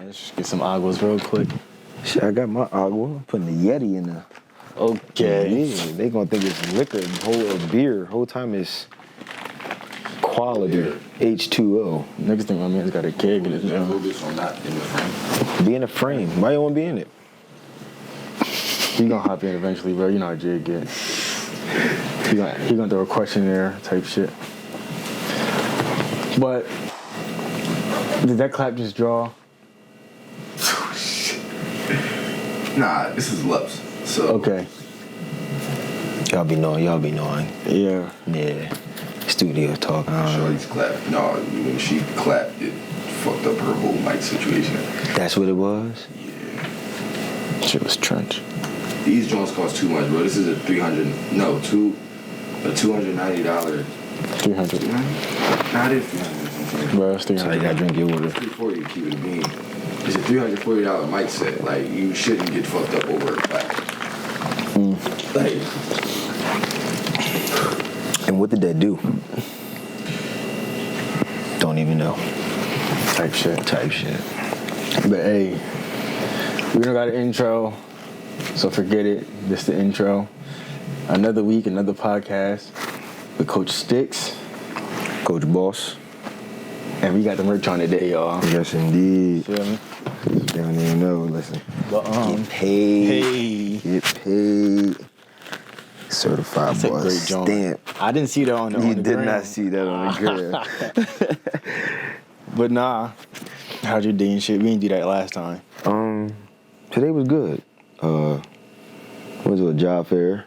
Let's just get some aguas real quick. Shit, I got my agua. I'm putting the Yeti in there. Okay. Yeah, they gonna think it's liquor or beer. Whole time it's quality H2O. Next thing my man's got a keg in his mouth. Be in a frame. Why you wanna be in it? He gonna hop in eventually, bro. You know how Jay get. He gonna throw a questionnaire type shit. But did that clap just draw? Nah, this is Lups. So Okay. Y'all be knowing. Yeah. Yeah. Studio talk. Shorty's clap. No, when she clapped, it fucked up her whole mic situation. That's what it was? Yeah. Shit was trench. These joints cost too much, bro. This is a $290. $300. Not if $300. Bro, it's So you $300. gotta drink your water. $340 to keep it a bean. It's a $340 mic set. Like, you shouldn't get fucked up over a clap. Like, And what did that do? Don't even know. Type shit. But hey, we don't got an intro, so forget it. This the intro. Another week, another podcast with Coach Sticks. Coach Boss. And we got the merch on today, y'all. Yes, indeed. Feel me? They don't even know. Listen. But, Get paid. Hey. Get paid. Certified That's a boss great joint. stamp. I didn't see that on the You on the did gram. not see that on the gram. But nah. How'd your day and shit? We didn't do that last time. Today was good. Went to a job fair.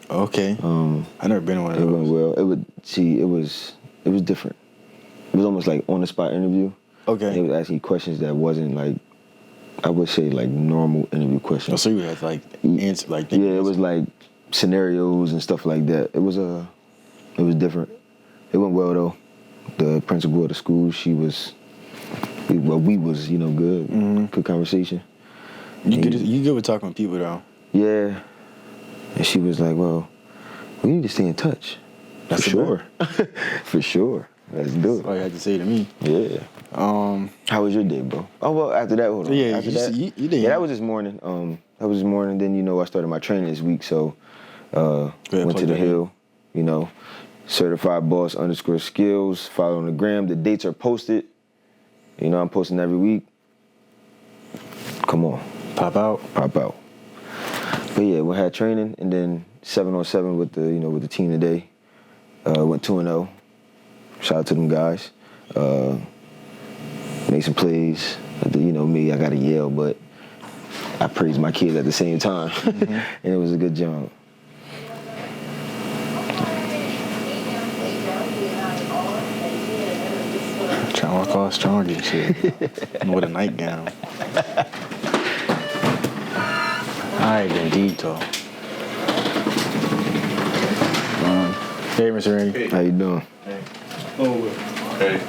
Okay. I never been to one of It those. went well. It was different. It was almost like on the spot interview. Okay. They was asking you questions that wasn't like, I would say like normal interview Oh, questions. so you had to like answer like Yeah, it was like scenarios and stuff like that. It was different. It went well though. The principal of the school, we was good. Mm-hmm. Good conversation. You good with talking with people though. Yeah. And she was like, well, we need to stay in touch. That's For sure. For sure. Let's do That's all it. you had to say to me. Yeah. How was your day, bro? Oh, well, after that, hold on. Yeah, after you did. Yeah, that was this morning. Then, I started my training this week, so went to the Hill, certified boss _skills, follow on the gram. The dates are posted. I'm posting every week. Come on. Pop out. But yeah, we had training, and then 7-on-7 with the team today. Went 2-0. Shout out to them guys. Made some plays. Me, I got to yell, but I praised my kids at the same time. Mm-hmm. And it was a good job. Trying to walk all strong and shit. With a nightgown. Alright, then, Dito. Hey, Mr. Ray. Hey. How you doing? Hey. Oh, hey.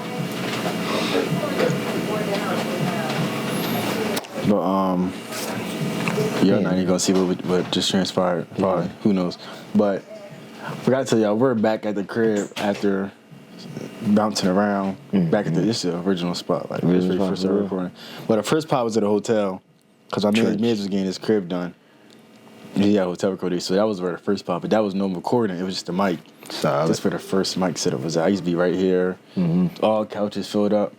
But you're not even gonna see what just transpired. Probably, who knows? But forgot to tell y'all, we're back at the crib after bouncing around. Back at this is the original spot, like this first started recording. But the first part was at a hotel because my man was getting his crib done. He had a hotel recording, so that was where the first part. But that was no recording; it was just the mic. Solid. Just for the first mic setup was. I used to be right here, all couches filled up.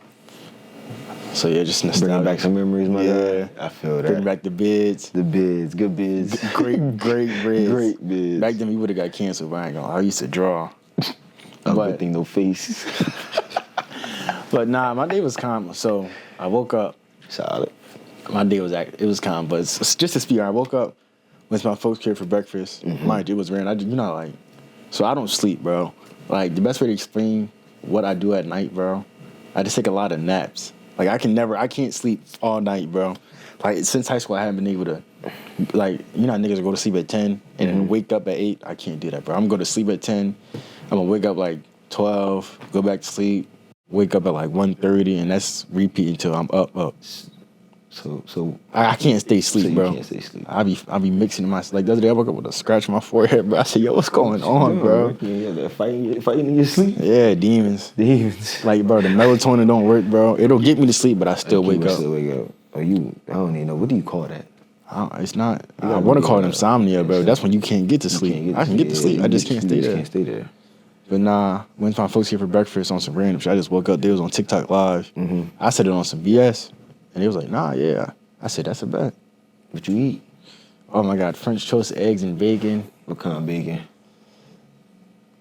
So yeah, just nostalgia. Bringing back some memories, my Yeah. guy. I feel that. Bring back the bids. The bids, good bids. Great bids. Great bids. Back then we would have got canceled, but I ain't gonna lie. I used to draw. Good thing, no face. But nah, my day was calm. So I woke up. Solid. My day was calm, but it's just to speak. I woke up, went to my folks' crib for breakfast. Mind you, it was raining. So I don't sleep, bro. Like the best way to explain what I do at night, bro, I just take a lot of naps. Like I can't sleep all night, bro. Like since high school, I haven't been able to, like, how niggas go to sleep at 10 and then wake up at 8. I can't do that, bro. I'm gonna go to sleep at 10. I'm gonna wake up like 12, go back to sleep, wake up at like 1:30, and that's repeat until I'm up. So I can't stay asleep, you bro. can't stay asleep. I be mixing my, like the other day I woke up with a scratch on my forehead, bro. I said, yo, what's going on, bro? Yeah, fighting in your sleep. Yeah, demons. Demons. Like, bro, the melatonin don't work, bro. It'll get me to sleep, but I still wake up. Still wake up. Oh I don't even know. What do you call that? It's not. I want to call it insomnia, bro. That's when you can't get to sleep. I can get to sleep. I just can't stay there. Can't stay there. But nah, went to my folks here for breakfast on some random shit. I just woke up. They was on TikTok live. Mm-hmm. I said it on some BS, and they was like, nah, yeah. I said, that's a bet. What you eat? Oh my God, French toast, eggs, and bacon. What kind of bacon?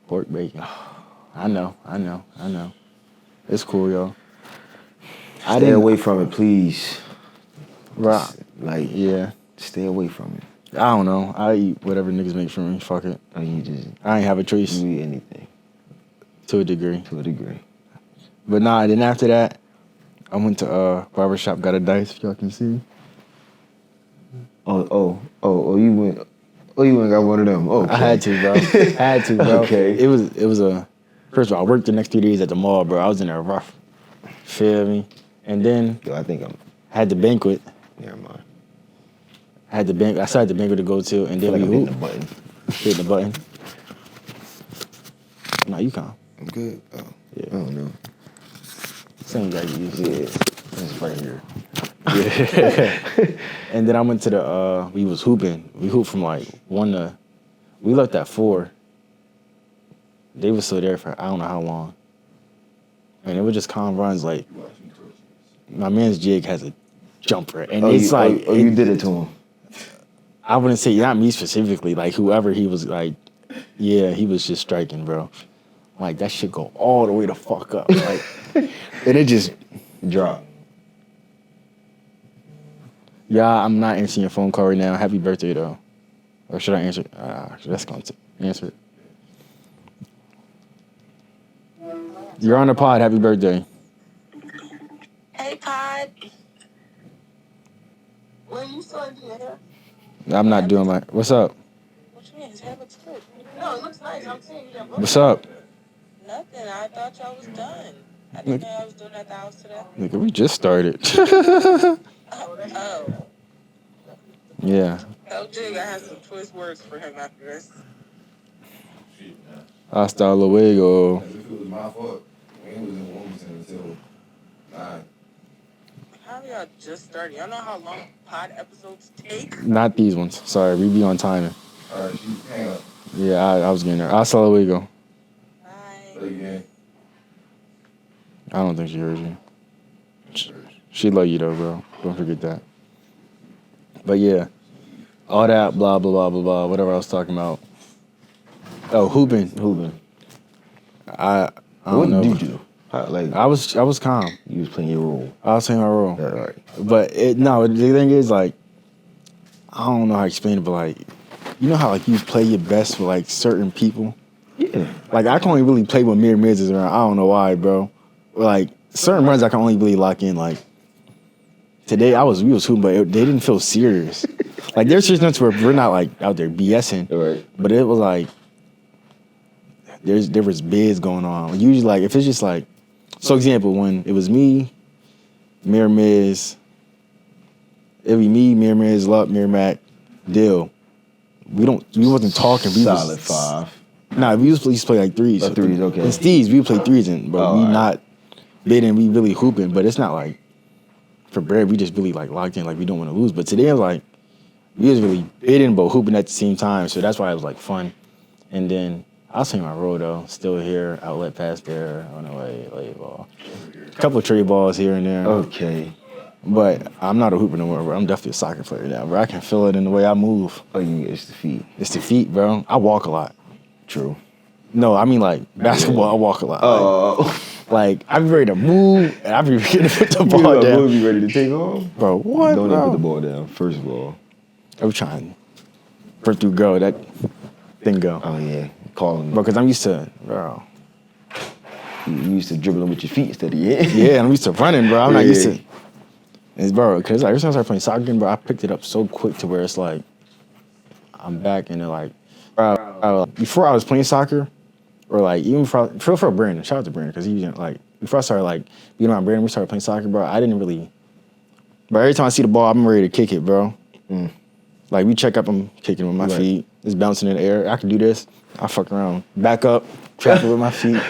Pork bacon. I know. It's cool, yo. Stay away from it, please. Bro, Like, yeah. stay away from it. I don't know. I eat whatever niggas make for me. Fuck it. Or you just I ain't have a choice. you eat anything To a degree. to a degree. But nah, then after that, I went to barbershop, got a dice, if y'all can see. Oh, you went and got one of them. Oh, okay. I had to, bro. Okay. It was a, first of all, I worked the next 3 days at the mall, bro. I was in there rough. Feel me? And then Yo, I think I'm. had the banquet. Never mind. I still had the banquet to go to, and then Like we I'm hitting hooped. the button. Hit the button. Nah, you calm. I'm good. Oh, Yeah. I don't know. Same guy you used. Yeah. It's right here. Yeah. And then I went to the, we was hooping. We hooped from like 1 to, we left at 4. They was still there for I don't know how long. And it was just calm runs. Like, my man's jig has a jumper. And it's you did it to him. I wouldn't say, not me specifically, like whoever he was like, yeah, he was just striking, bro. Like, that shit go all the way the fuck up. Like, and it just Drop. Yeah, I'm not answering your phone call right now. Happy birthday, though. Or should I answer it? That's going to answer it. You're on the pod. Happy birthday. Hey, Pod. When you starting to do your hair? I'm not doing my... What's up? What you mean? His hair looks good. No, it looks nice. I'm saying you got both. What's up? Nothing. I thought y'all was done. I didn't know I was doing at the house today. Nigga, we just started. Oh. Yeah. Tell Jig I have some choice words for him after this. Hasta luego. As if it was my fault. We was in Wilmington until 9. How are y'all just starting? Y'all know how long pod episodes take? Not these ones. Sorry, we be on timing. Alright, hang up. Yeah, I was getting there. Hasta luego. Bye. Play again. I don't think she heard you. She love you, though, bro. Don't forget that. But yeah, all that blah, blah, blah, blah, blah, whatever I was talking about. Oh, hooping. I don't know. What did you do? I was calm. You was playing your role. I was playing my role. All right. But the thing is, like, I don't know how to explain it, but like, you know how like you play your best with like certain people? Yeah. Like, I can only really play when Mir Miz is around. I don't know why, bro. Like, certain runs I can only really lock in. Like, today we was hooping, but they didn't feel serious. Like, there's just nothing where we're not like out there BSing. All right. But it was like, there was bids going on. Usually, like, if it's just like, so example, when it was me, Mir Miz, it'd be me, Mir Miz, Luck, Mir Mac, Dill. We wasn't talking. We Solid was, 5. Nah, we used to play like threes. Threes, okay. And Steve's, we would play threes, but Oh, we all right. not bidding, we really hooping. But it's not like, for bread, we just really like locked in, like we don't want to lose. But today, I was like, we was really bidding, but hooping at the same time. So that's why it was like fun. And then I was playing my role though, still here, outlet pass there, on the way, late ball. A couple of trade balls here and there. Okay. But I'm not a hooper no more, bro. I'm definitely a soccer player now, bro. I can feel it in the way I move. Oh, it's the feet. It's the feet, bro. I walk a lot. True. No, I mean like basketball, I walk a lot. Oh. Like I be ready to move, and I be ready to put the ball down. Be ready to take off? Bro, what, Don't bro? even put the ball down, first of all. I was trying to break through go, that thing go. Oh, yeah. Calling. Bro, because I'm used to, bro. You used to dribbling with your feet instead of your hand. Yeah, I'm used to running, bro. I'm not used Yeah. to. It's, bro, because like, ever since I started playing soccer again, bro, I picked it up so quick to where it's like, I'm back and then like, bro, before I was playing soccer, or like even for Brandon, shout out to Brandon, because he was like, before I started like being around Brandon, we started playing soccer, bro, I didn't really, but every time I see the ball, I'm ready to kick it, bro. Like we check up, I'm kicking with my feet, it's bouncing in the air, I can do this, I fuck around, back up, trap it with my feet.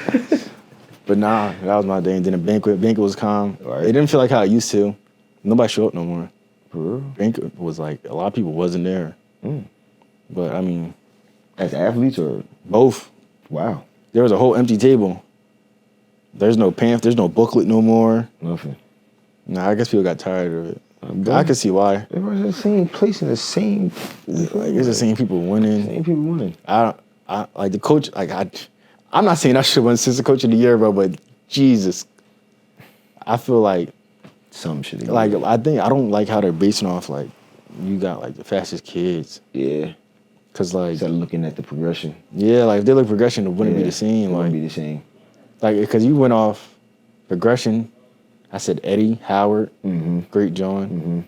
But nah, that was my day. And then the banquet was calm. Right. It didn't feel like how it used to. Nobody show up no more. For real? Drink was like, a lot of people wasn't there. But, I mean. As athletes or? Both. Wow. There was a whole empty table. There's no pamphlet. There's no booklet no more. Nothing. Nah, I guess people got tired of it. I can see why. It was the same place in the same. Like, it's the same people winning. Same people winning. I like the coach. Like I'm not saying I should have won assistant coach of the year, bro. But Jesus, I feel like Some shit. like I don't like how they're basing off like you got like the fastest kids. Yeah. Cause like Instead of looking at the progression. Yeah, like if they look progression, it wouldn't be the same. It Like wouldn't be the same. Like because you went off progression. I said Eddie, Howard, Great John,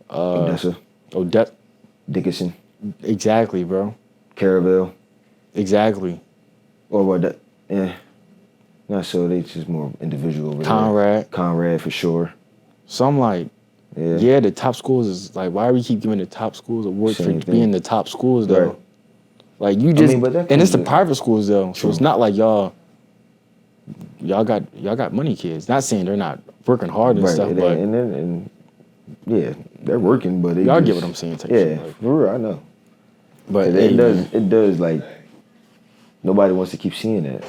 Odette, Dickinson. Exactly, bro. Caravel. Exactly. Or what that? Yeah. Not so. They just more individual. Over Conrad. There. Conrad for sure. So I'm like, yeah, the top schools is like, why do we keep giving the top schools awards for being the top schools though? Right. Like you just, and it's the good. private schools though, True. so it's not like y'all got money kids. Not saying they're not working hard and stuff, but yeah, they're working, but y'all get what I'm saying. Type shit, like. For real, I know. But it does like nobody wants to keep seeing that.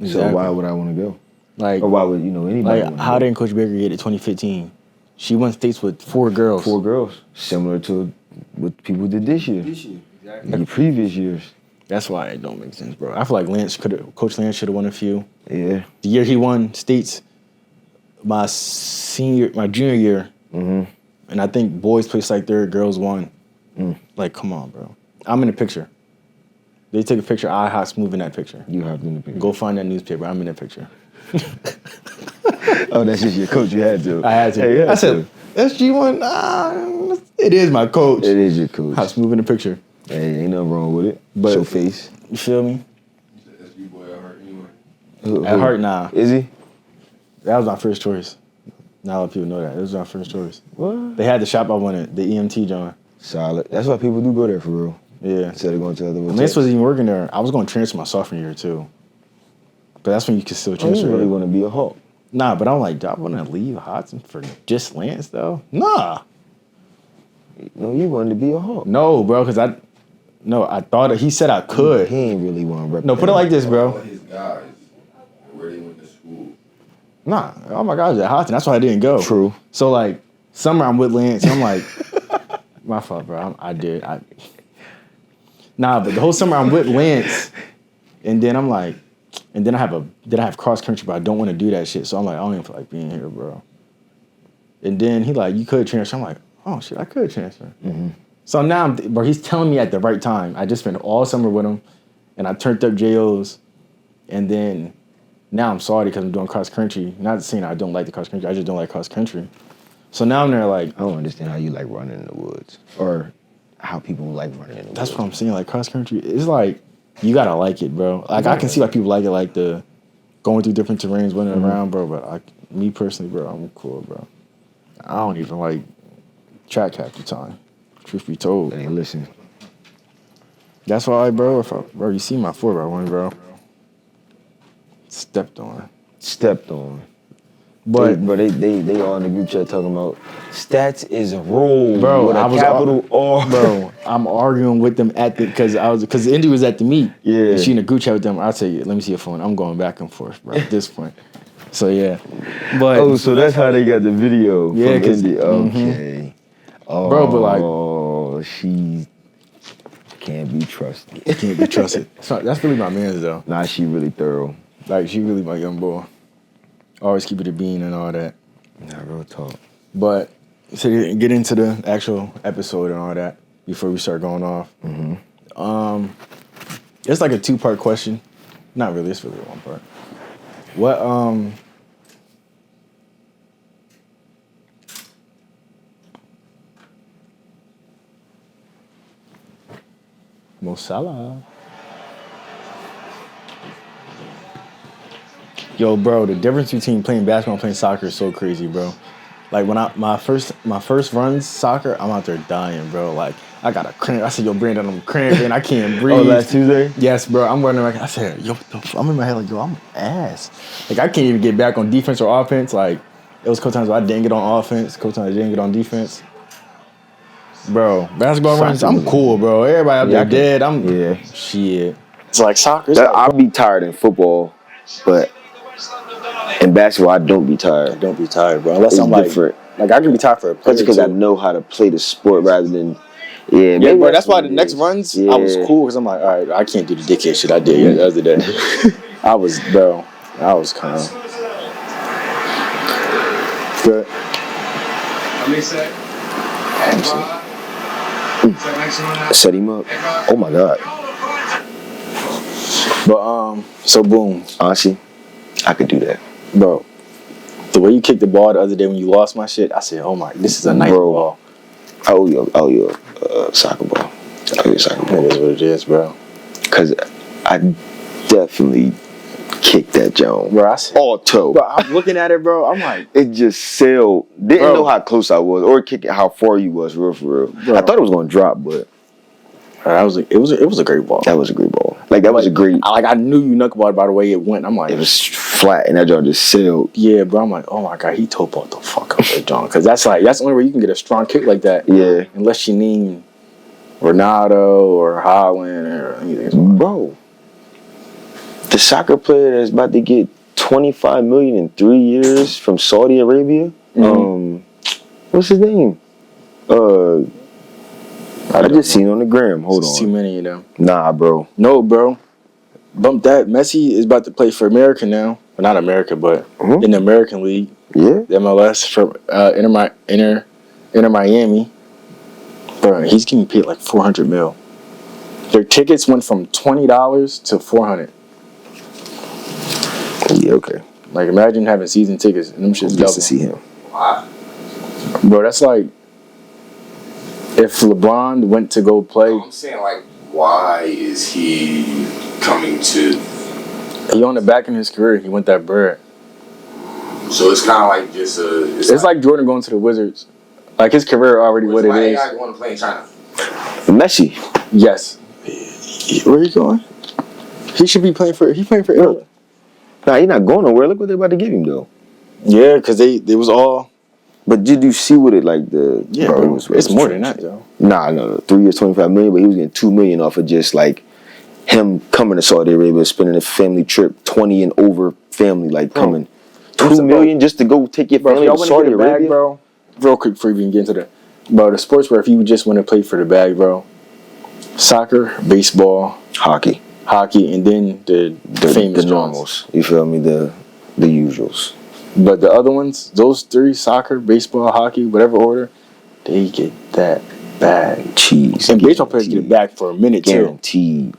Exactly. So why would I want to go? Like, or why would anybody? Like, how didn't Coach Baker get it 2015? She won states with 4 girls. 4 girls, similar to what people did this year. Exactly. In the previous years. That's why it don't make sense, bro. I feel like Coach Lance should have won a few. Yeah. The year he won states, my junior year, and I think boys placed like 3rd, girls won. Like, come on, bro. I'm in the picture. They took a picture. I hot smooth in that picture. You hopped in the picture. Go find that newspaper. I'm in that picture. Oh, that's just your coach. You had to. I had to. Hey, I said, SG1, it is my coach. It is your coach. Hot smooth in the picture. Hey, ain't nothing wrong with it. But show face. You feel me? SB boy at heart anyway. At heart, nah. Is he? That was my first choice. Not a lot of people know that. It was my first choice. What? They had the shop I wanted, the EMT joint. Solid. That's why people do go there for real. Yeah. Instead of going to other ones. Lance wasn't even working there. I was going to transfer my sophomore year too. But that's when you can still transfer. You really want to be a Hawk. Nah, but I'm like, do I want to leave Hodson for just Lance though? Nah. No, you wanted to be a Hawk. No, bro, because I thought he said I could. He ain't really want to represent. No, put it like this, bro. All his guys, where they went to school. Nah, oh my God, at Hodson. That's why I didn't go. True. So like, summer I'm with Lance. I'm like, my fault, bro. Nah, but the whole summer I'm with Lance, and then I'm like, and then I have cross country, but I don't want to do that shit. So I'm like, I don't even feel like being here, bro. And then he like, you could transfer. I'm like, oh shit, I could transfer. So now bro, he's telling me at the right time. I just spent all summer with him, and I turned up JOs, and then now I'm sorry because I'm doing cross country. Not saying I don't like the cross country, I just don't like cross country. So now I'm there like, I don't understand how you like running in the woods, or how people like running in the woods. That's what I'm saying. Like cross country, it's like you gotta like it, bro. Like I can see why people like it, like the going through different terrains, running around, bro. But me personally, bro, I'm cool, bro. I don't even like track half the time. Truth be told. Hey, listen. That's why, bro. Bro, you see my 4x1, bro. Stepped on. But they all in the group chat talking about stats is roll, bro. with a capital R. Bro, I'm arguing with them because Indy was at the meet. Yeah. And she in a group chat with them. I'll tell you, let me see your phone. I'm going back and forth, bro, at this point. So yeah. But oh, so that's how they got the video. Yeah, from Indy. Okay. Oh, bro, but like, she can't be trusted. Can't be trusted. That's really my man's though. Nah, she really thorough. Like she really my young boy. Always keep it a bean and all that. Nah, real talk. But to get into the actual episode and all that before we start going off. It's like a 2-part question. Not really, it's really one part. What Mo Salah. Yo, bro, the difference between playing basketball and playing soccer is so crazy, bro. Like when my first runs soccer, I'm out there dying, bro. Like I got a cramp. I said, yo, Brandon, I'm cramping. I can't breathe. Oh, last Tuesday? Yes, bro. I'm running like I said, yo, I'm in my head like, yo, I'm ass. Like I can't even get back on defense or offense. Like It was a couple times where I didn't get on offense. A couple times I didn't get on defense. Bro, basketball runs, I'm cool, bro. Everybody out there dead. Shit. It's like soccer. I'll be tired in football, but in basketball, I don't be tired. I don't be tired, bro. Unless It's I'm different. Like I can be tired for a player. That's because I know how to play the sport rather than. Yeah, bro. That's why the next runs I was cool because I'm like, all right, I can't do the dickhead shit I did the other day. I was kind of good. How many set? Set him up. Oh my god. But so boom. Honestly, I could do that, bro. The way you kicked the ball the other day when you lost my shit, I said, oh my, this is a nice ball. I owe you a soccer ball. I owe you a soccer ball. That is what it is, bro. Because I definitely kicked that Jones. Bro, I said, all toe. Bro, I'm looking at it, bro. I'm like, it just sailed. Didn't know how close I was or kick it how far you was, real for real. Bro. I thought it was gonna drop, but it was a great ball. That was a great ball. Like that was a great. I knew you knuckleballed by the way it went. I'm like, it was flat and that joint just sailed. Yeah, bro. I'm like, oh my god, he toe balled the fuck up that John, because that's the only way you can get a strong kick like that. Yeah. Unless you need Ronaldo or Holland or anything. Bro, the soccer player that's about to get $25 million in 3 years from Saudi Arabia. What's his name? I just seen on the gram. Hold on. Too many of them. Nah, bro. No, bro. Bump that. Messi is about to play for America now. Well, not America, but in the American League. Yeah. The MLS for Inter Miami. Bro, he's getting paid like $400 million. Their tickets went from $20 to $400. Yeah, okay. Like, imagine having season tickets and them shit's double. To see him. Wow. Bro, that's like if LeBron went to go play. I'm saying, like, why is he coming to? He on the back in his career. He went that bread. So it's kind of like just a. It's like Jordan going to the Wizards. Like his career already what it is. Why want to play in China? Messi. Yes. Where he going? He should be playing for. He playing for Italy. Nah, he's not going nowhere. Look what they're about to give him though. Yeah, because they was all. But did you see what it like the? Yeah, bro, it's more than that though. Nah, no. 3 years, $25 million, but he was getting $2 million off of just like him coming to Saudi Arabia, spending a family trip, 20 and over family like coming. $2 million just to go take your family to Saudi Arabia, bro. Real quick before you even get into that, bro. The sports where if you just want to play for the bag, bro. Soccer, baseball, hockey, and then the famous the normals. You feel me? The usuals. But the other ones, those three, soccer, baseball, hockey, whatever order, they get that bag. Cheese. And baseball players get it back for a minute, guaranteed. Too.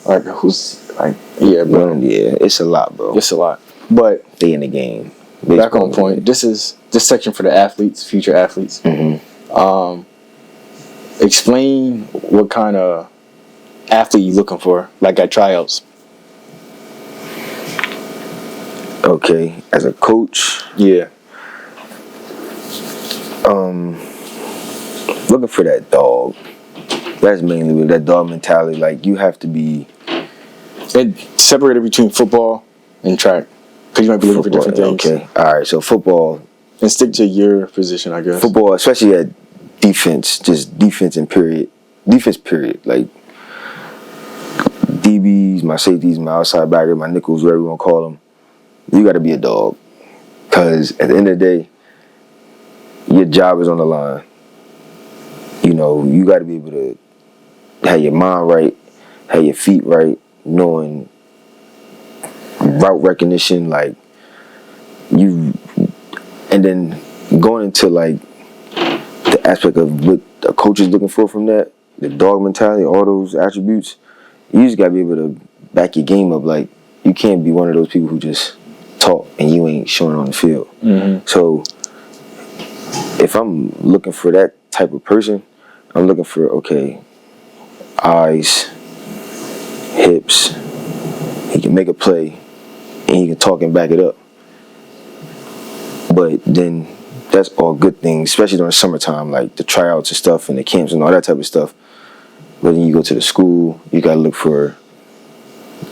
Like, who's, like, yeah, bro. Yeah, it's a lot, bro. It's a lot. But they in the game. Baseball back on point. This is this section for the athletes, future athletes. Explain what kind of athlete you looking for, like at tryouts. Okay, as a coach, yeah. Looking for that dog. That's mainly with that dog mentality. Like you have to be. And separated between football and track, because you might be looking for different things. Okay, all right. So football. And stick to your position, I guess. Football, especially at defense, just defense and period. Defense, period. Like DBs, my safeties, my outside backers, my nickels, whatever you want to call them. You got to be a dog, because at the end of the day, your job is on the line. You know, you got to be able to have your mind right, have your feet right, knowing route recognition, like you, and then going into like the aspect of what a coach is looking for from that, the dog mentality, all those attributes. You just got to be able to back your game up. Like you can't be one of those people who just talk and you ain't showing it on the field. So if I'm looking for that type of person, I'm looking for, okay, eyes, hips, he can make a play and he can talk and back it up. But then that's all good things, especially during summertime, like the tryouts and stuff and the camps and all that type of stuff. But then you go to the school, you gotta look for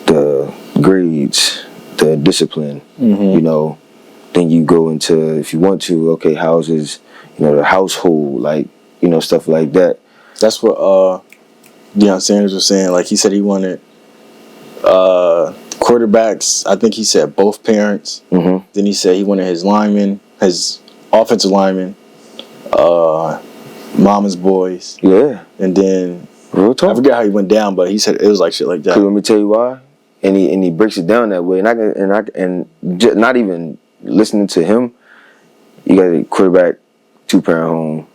the grades, the discipline, you know, then you go into, if you want to, okay, how's his, the household, like, stuff like that. That's what Deion Sanders was saying. Like, he said he wanted quarterbacks. I think he said both parents. Mm-hmm. Then he said he wanted his linemen, his offensive linemen, mama's boys. Yeah. And then Real talk. I forget how he went down, but he said it was like shit like that. Let me tell you why. And he breaks it down that way. And just not even listening to him. You got a quarterback, 2-parent home,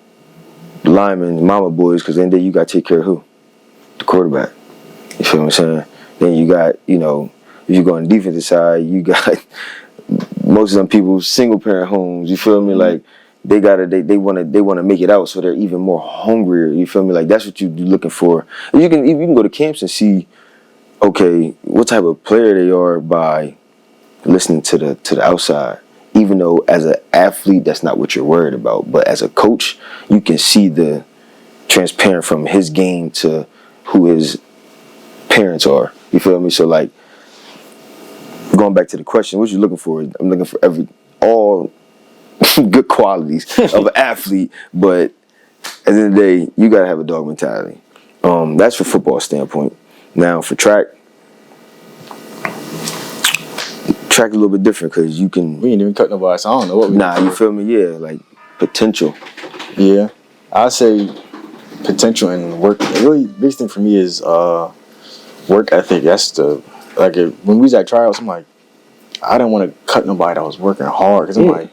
linemen, mama boys, because then you got to take care of who? The quarterback. You feel what I'm saying? Then you got, if you go on the defensive side, you got most of them people single-parent homes. You feel me? Like they want to make it out, so they're even more hungrier. You feel me? Like that's what you're looking for. You can go to camps and see, okay, what type of player they are by listening to the outside. Even though as an athlete, that's not what you're worried about. But as a coach, you can see the transparent from his game to who his parents are. You feel me? So like, going back to the question, what you looking for? I'm looking for all good qualities of an athlete. But at the end of the day, you gotta have a dog mentality. That's for football standpoint. Now for track a little bit different because you can. We ain't even cut nobody, so I don't know what we. Nah, you feel me? Yeah, like potential. Yeah, I say potential and work. The really big thing for me is work ethic. That's when we was at tryouts, I'm like, I didn't want to cut nobody that was working hard because I'm like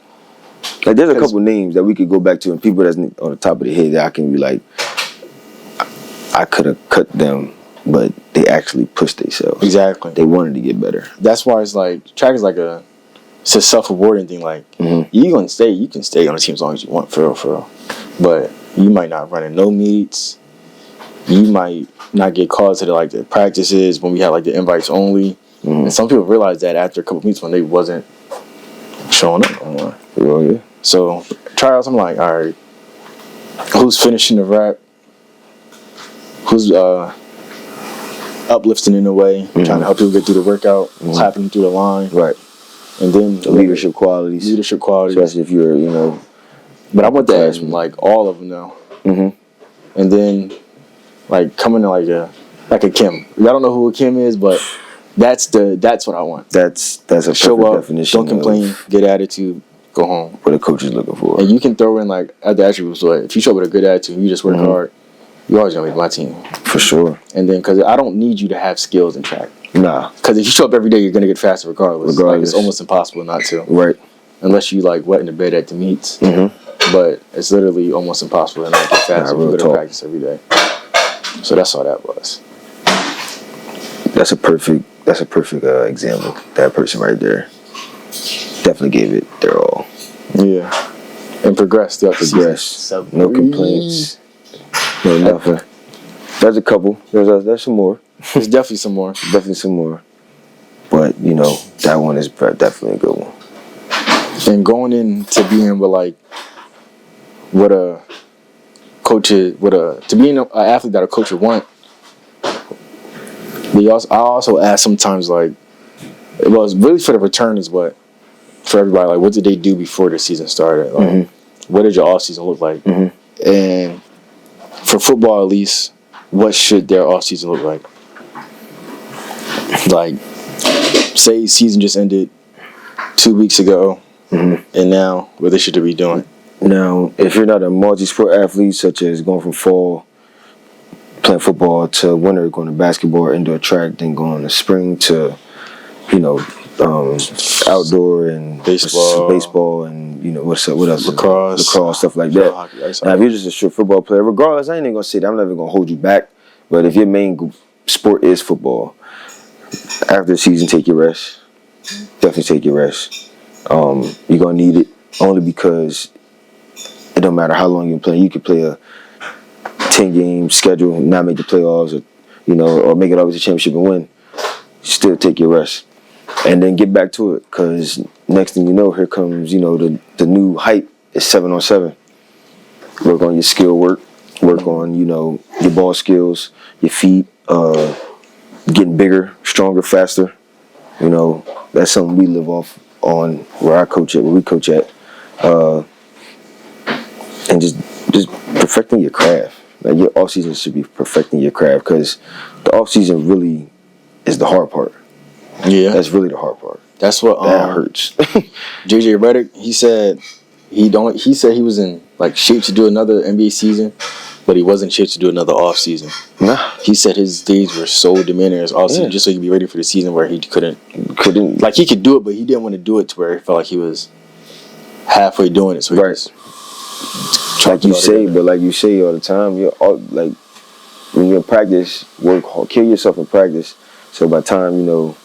there's a couple names that we could go back to and people that's on the top of the head that I can be like, I could have cut them, but they actually pushed themselves. Exactly. They wanted to get better. That's why it's like track is like it's a self-rewarding thing. Like you can stay on the team as long as you want, for real. But you might not run in no meets. You might not get called to the practices when we had like the invites only. And some people realized that after a couple meets when they wasn't showing up no more. Well, yeah. So tryouts, I'm like, all right, who's finishing the rep? Who's uplifting in a way, trying to help people get through the workout, clapping them through the line. Right. And then leadership qualities. Especially if you're, But I want that in like all of them now. And then coming to like a Kim. I don't know who a Kim is, but that's what I want. That's a perfect show up, definition. Don't complain, good attitude, go home. What a coach is looking for. And you can throw in other attributes. So if you show up with a good attitude, and you just work hard, you're always gonna make my team. For sure. And then because I don't need you to have skills in track. Nah. Because if you show up every day, you're gonna get faster regardless. It's almost impossible not to. Right. Unless you wet in the bed at the meets. But it's literally almost impossible to not get faster if you go to practice every day. So that's all that was. That's a perfect example. That person right there definitely gave it their all. Yeah. And progressed throughout the season. No complaints. No nothing. There's a couple. There's some more. There's definitely some more. But that one is definitely a good one. And going into being with what a coach is, to being an athlete that a coach would want. I also ask sometimes it's really for the return is what for everybody what did they do before the season started? What did your off season look like? And for football at least, what should their off season look like? Say season just ended 2 weeks ago, and now what they should be doing. Now, if you're not a multi-sport athlete, such as going from fall playing football to winter going to basketball or indoor track, then going to spring to outdoor and baseball and what else? Lacrosse, stuff like that. Hockey, now, if you're just a straight football player, regardless, I ain't even gonna say that. I'm never gonna hold you back. But if your main sport is football, after the season, take your rest. Definitely take your rest. You're gonna need it only because it don't matter how long you play. You could play a 10-game schedule and not make the playoffs, or make it always a championship and win. Still take your rest. And then get back to it, because next thing you know, here comes, the new hype is 7-on-7. Work on your skill work on, your ball skills, your feet, getting bigger, stronger, faster. That's something we live off on where I coach at, where we coach at, and just perfecting your craft. Like your off season should be perfecting your craft, because the off season really is the hard part. Yeah, That's really the hard part. that's what That hurts. JJ Redick, he said he was in like shape to do another NBA season, but he wasn't shape to do another off season. Nah. He said his days were so diminished his off season just so he could be ready for the season where he couldn't like he could do it, but he didn't want to do it to where he felt like he was halfway doing it. So he just like you say all the time, you're all, like when you're in practice, work hard, kill yourself in practice. So by the time, you know,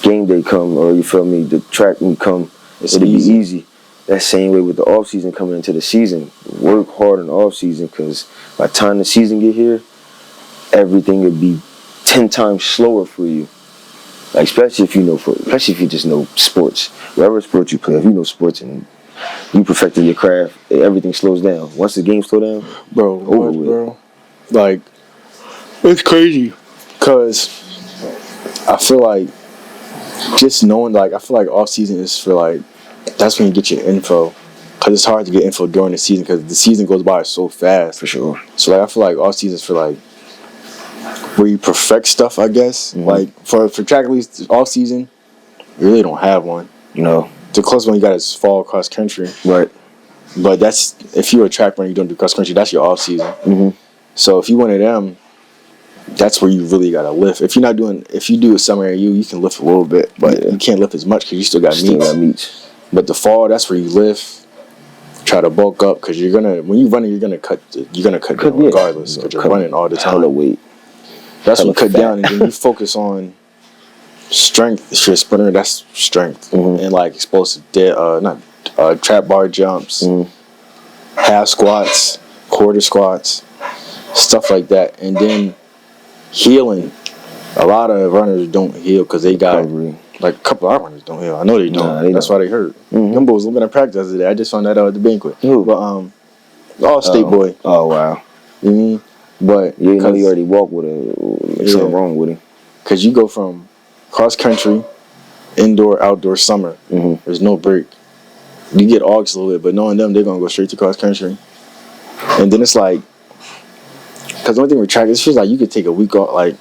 game day come, or you feel me, the track will come, it'll be easy. That same way with the off season coming into the season. Work hard in the off season, because by the time the season get here, everything would be 10 times slower for you. Like especially if you just know sports, whatever sport you play. If you know sports and you perfecting your craft, everything slows down. Once the game slow down, over with. Bro, like it's crazy, cause I feel like just knowing, like I feel like off season is for like that's when you get your info, cause it's hard to get info during the season because the season goes by so fast. For sure. So like I feel like off season is for like where you perfect stuff, I guess. Mm-hmm. Like for track at least off season, you really don't have one. No. The closest one you got is fall cross country. Right. But that's if you're a track runner, you don't do cross country. That's your off season. Mm-hmm. So if you one of them, that's where you really gotta lift. If you do a summer AU, you can lift a little bit, but you can't lift as much because you still got meets. But the fall, that's where you lift. Try to bulk up because when you running, you're gonna cut down regardless because you're running all the time. Hella weight. That's when you cut down, and then you focus on strength. If you're a sprinter, that's strength, and like explosive, trap bar jumps, half squats, quarter squats, stuff like that, and then healing. A lot of runners don't heal because they got like a couple of our runners don't heal. I know they don't. That's why they hurt. Them boys looking at practice the other day. I just found that out at the banquet. But all state boy. Oh wow. You mean? But you know you already walked with something wrong with him. Because you go from cross country, indoor, outdoor, summer. There's no break. You get August a little bit, but knowing them, they're gonna go straight to cross country. And then it's like, because the only thing with track, it feels like you could take a week off. Like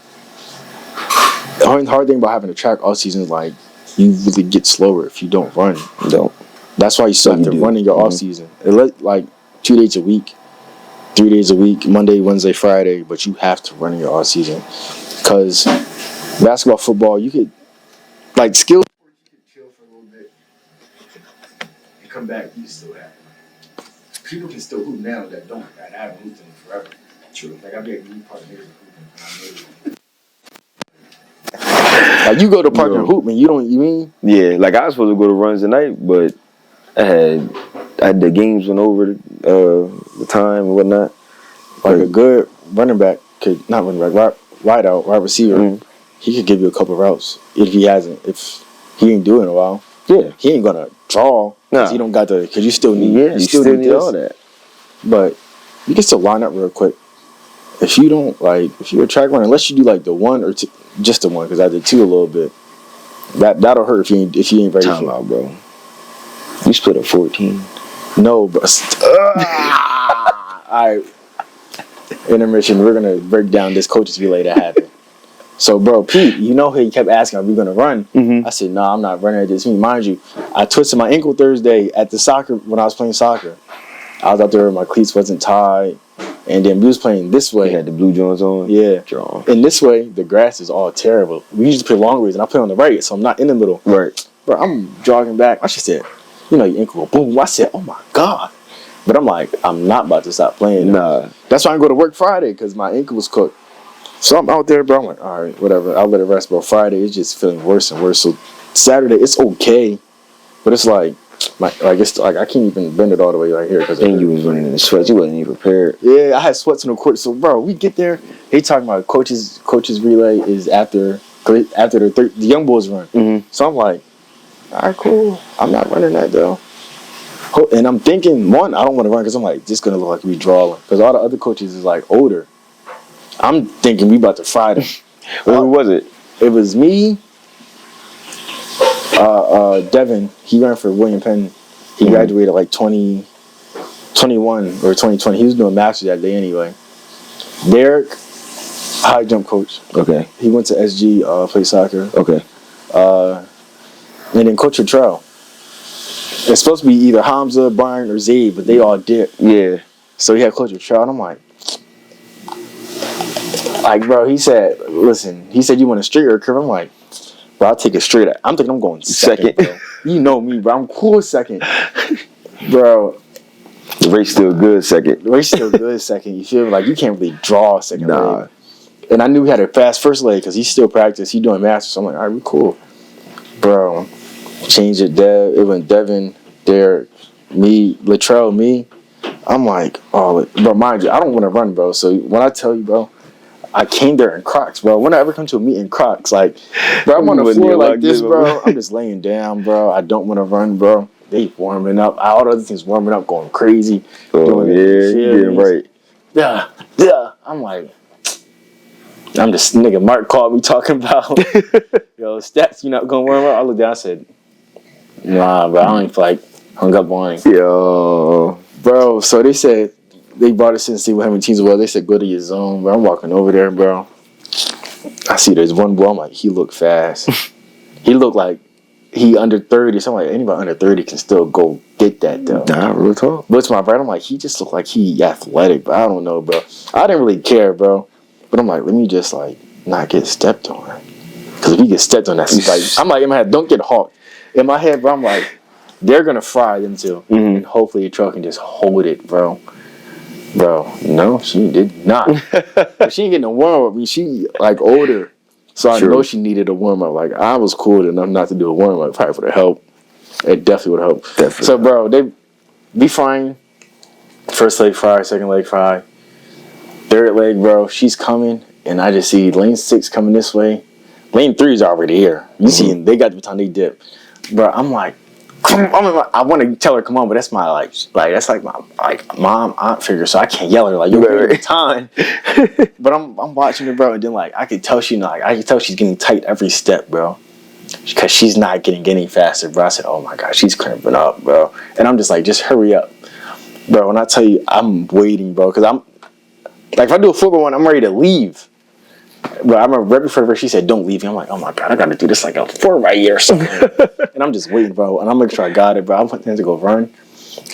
the hard thing about having a track all season is like you really get slower if you don't run. You don't. That's why you still have to run in your off season. It like 2 days a week. 3 days a week, Monday, Wednesday, Friday, but you have to run in your off season. Because basketball, football, you could, like skill sports, you could chill for a little bit and come back, you still have it. People can still hoop now that haven't hooped in forever. True. Like I be like, you part of niggas hooping. Like you go to park and hoop, man, you mean? Yeah, like I was supposed to go to runs tonight, but I had the games went over the time and whatnot. Like a good running back could not running back, wide out, wide receiver. He could give you a couple of routes if he ain't doing it in a while. Yeah, he ain't gonna draw because he don't got because you still need you still need all that. But you can still line up real quick. If you don't if you're a track runner, unless you do like the one or two, just the one, because I did two a little bit. That'll hurt if you ain't ready. Time out, bro. You split a 14. No, but alright. Intermission. We're gonna break down this coaches relay that happened. So, bro, Pete, he kept asking, "Are we gonna run?" I said, "No, I'm not running at this meet." Mind you, I twisted my ankle Thursday at the soccer when I was playing soccer. I was out there, my cleats wasn't tied, and then we was playing this way. You had the blue joints on. Yeah, draw. And this way, the grass is all terrible. We usually play long ways, and I play on the right, so I'm not in the middle. Right, bro. I'm jogging back. I just said, your ankle go boom. I said, "Oh my god." But I'm like, I'm not about to stop playing. Nah. That's why I go to work Friday, because my ankle was cooked. So I'm out there, bro. I'm like, all right, whatever. I'll let it rest. But Friday, it's just feeling worse and worse. So Saturday, it's okay. But it's like I can't even bend it all the way right here. And you was running in the sweats. You wasn't even prepared. Yeah, I had sweats on the court. So, bro, we get there. They talking about coaches relay is after the young boys run. So I'm like, all right, cool. I'm not running that, though. And I'm thinking, one, I don't want to run because I'm like, this going to look like we drawing. Because all the other coaches is like older. I'm thinking we about to fry them. Who was it? It was me, Devin, he ran for William Penn. He graduated like 2021 or 2020. He was doing masters that day anyway. Derek, high jump coach. Okay. He went to SG, played soccer. Okay. And then Coach Luttrell. It's supposed to be either Hamza, Brian, or Zayd, but they all dipped. Yeah. So he had Coach Luttrell, and I'm like, bro, he said, listen, he said, you want a straight or a curve? I'm like, bro, I'll take it straight. I'm thinking I'm going second. Bro. You know me, bro. I'm cool second. Bro. The race still good second. The race still good second. You feel like you can't really draw a second leg. And I knew he had a fast first leg because he still practiced. He doing masters. So I'm like, all right, we cool. Bro, changed it. It went Devin, Derek, me, Latrell, me. I'm like, oh, bro, mind you, I don't want to run, bro. So when I tell you, bro, I came there in Crocs, bro. When I ever come to a meet in Crocs, like, bro, I'm on the floor like this, bro. I'm just laying down, bro. I don't want to run, bro. They warming up. All the other things warming up, going crazy. Oh, yeah, right. Yeah. I'm like, I'm just, nigga, Mark called me talking about, yo, stats, you not going to warm up? I looked down, I said, nah, bro, I don't even feel like hung up on him. Yo. Bro, so they said, they brought us in to see what having teams were. They said, go to your zone, bro. I'm walking over there, bro. I see there's one boy. I'm like, he look fast. He looked like he under 30. So I'm like, anybody under 30 can still go get that, though. Nah, real talk. But to my brother, I'm like, he just looked like he athletic, but I don't know, bro. I didn't really care, bro. But I'm like, let me just, like, not get stepped on. Because if you get stepped on, that's like, I'm like, in my head, don't get hawked. In my head, bro, I'm like, they're going to fry them too. Mm-hmm. And hopefully the truck can just hold it, bro. Bro, no, she did not. She ain't getting a warm-up. I mean, she, like, older. So I know she needed a warm-up. Like, I was cool enough not to do a warm-up. Probably for the help. It definitely would help. Definitely. So, bro, they be frying. First leg fry, second leg fry. Third leg, bro, she's coming. And I just see lane 6 coming this way. Lane 3 is already here. You see, they got the time they dip. Bro, I'm like, come on. I want to tell her, come on, but that's my, that's like my, mom, aunt figure, so I can't yell at her, like, you're right. Time. But I'm watching her, bro, and then, like, I could tell she's getting tight every step, bro. Because she's not getting any faster, bro. I said, oh, my God, she's cramping up, bro. And I'm just like, just hurry up. Bro, when I tell you, I'm waiting, bro, because I'm, like, if I do a 4x1, I'm ready to leave. But I remember right before she said, don't leave me. I'm like, oh my God, I got to do this like a 4x or something. And I'm just waiting, bro. And I'm making sure I got it, bro. I'm planning to go run.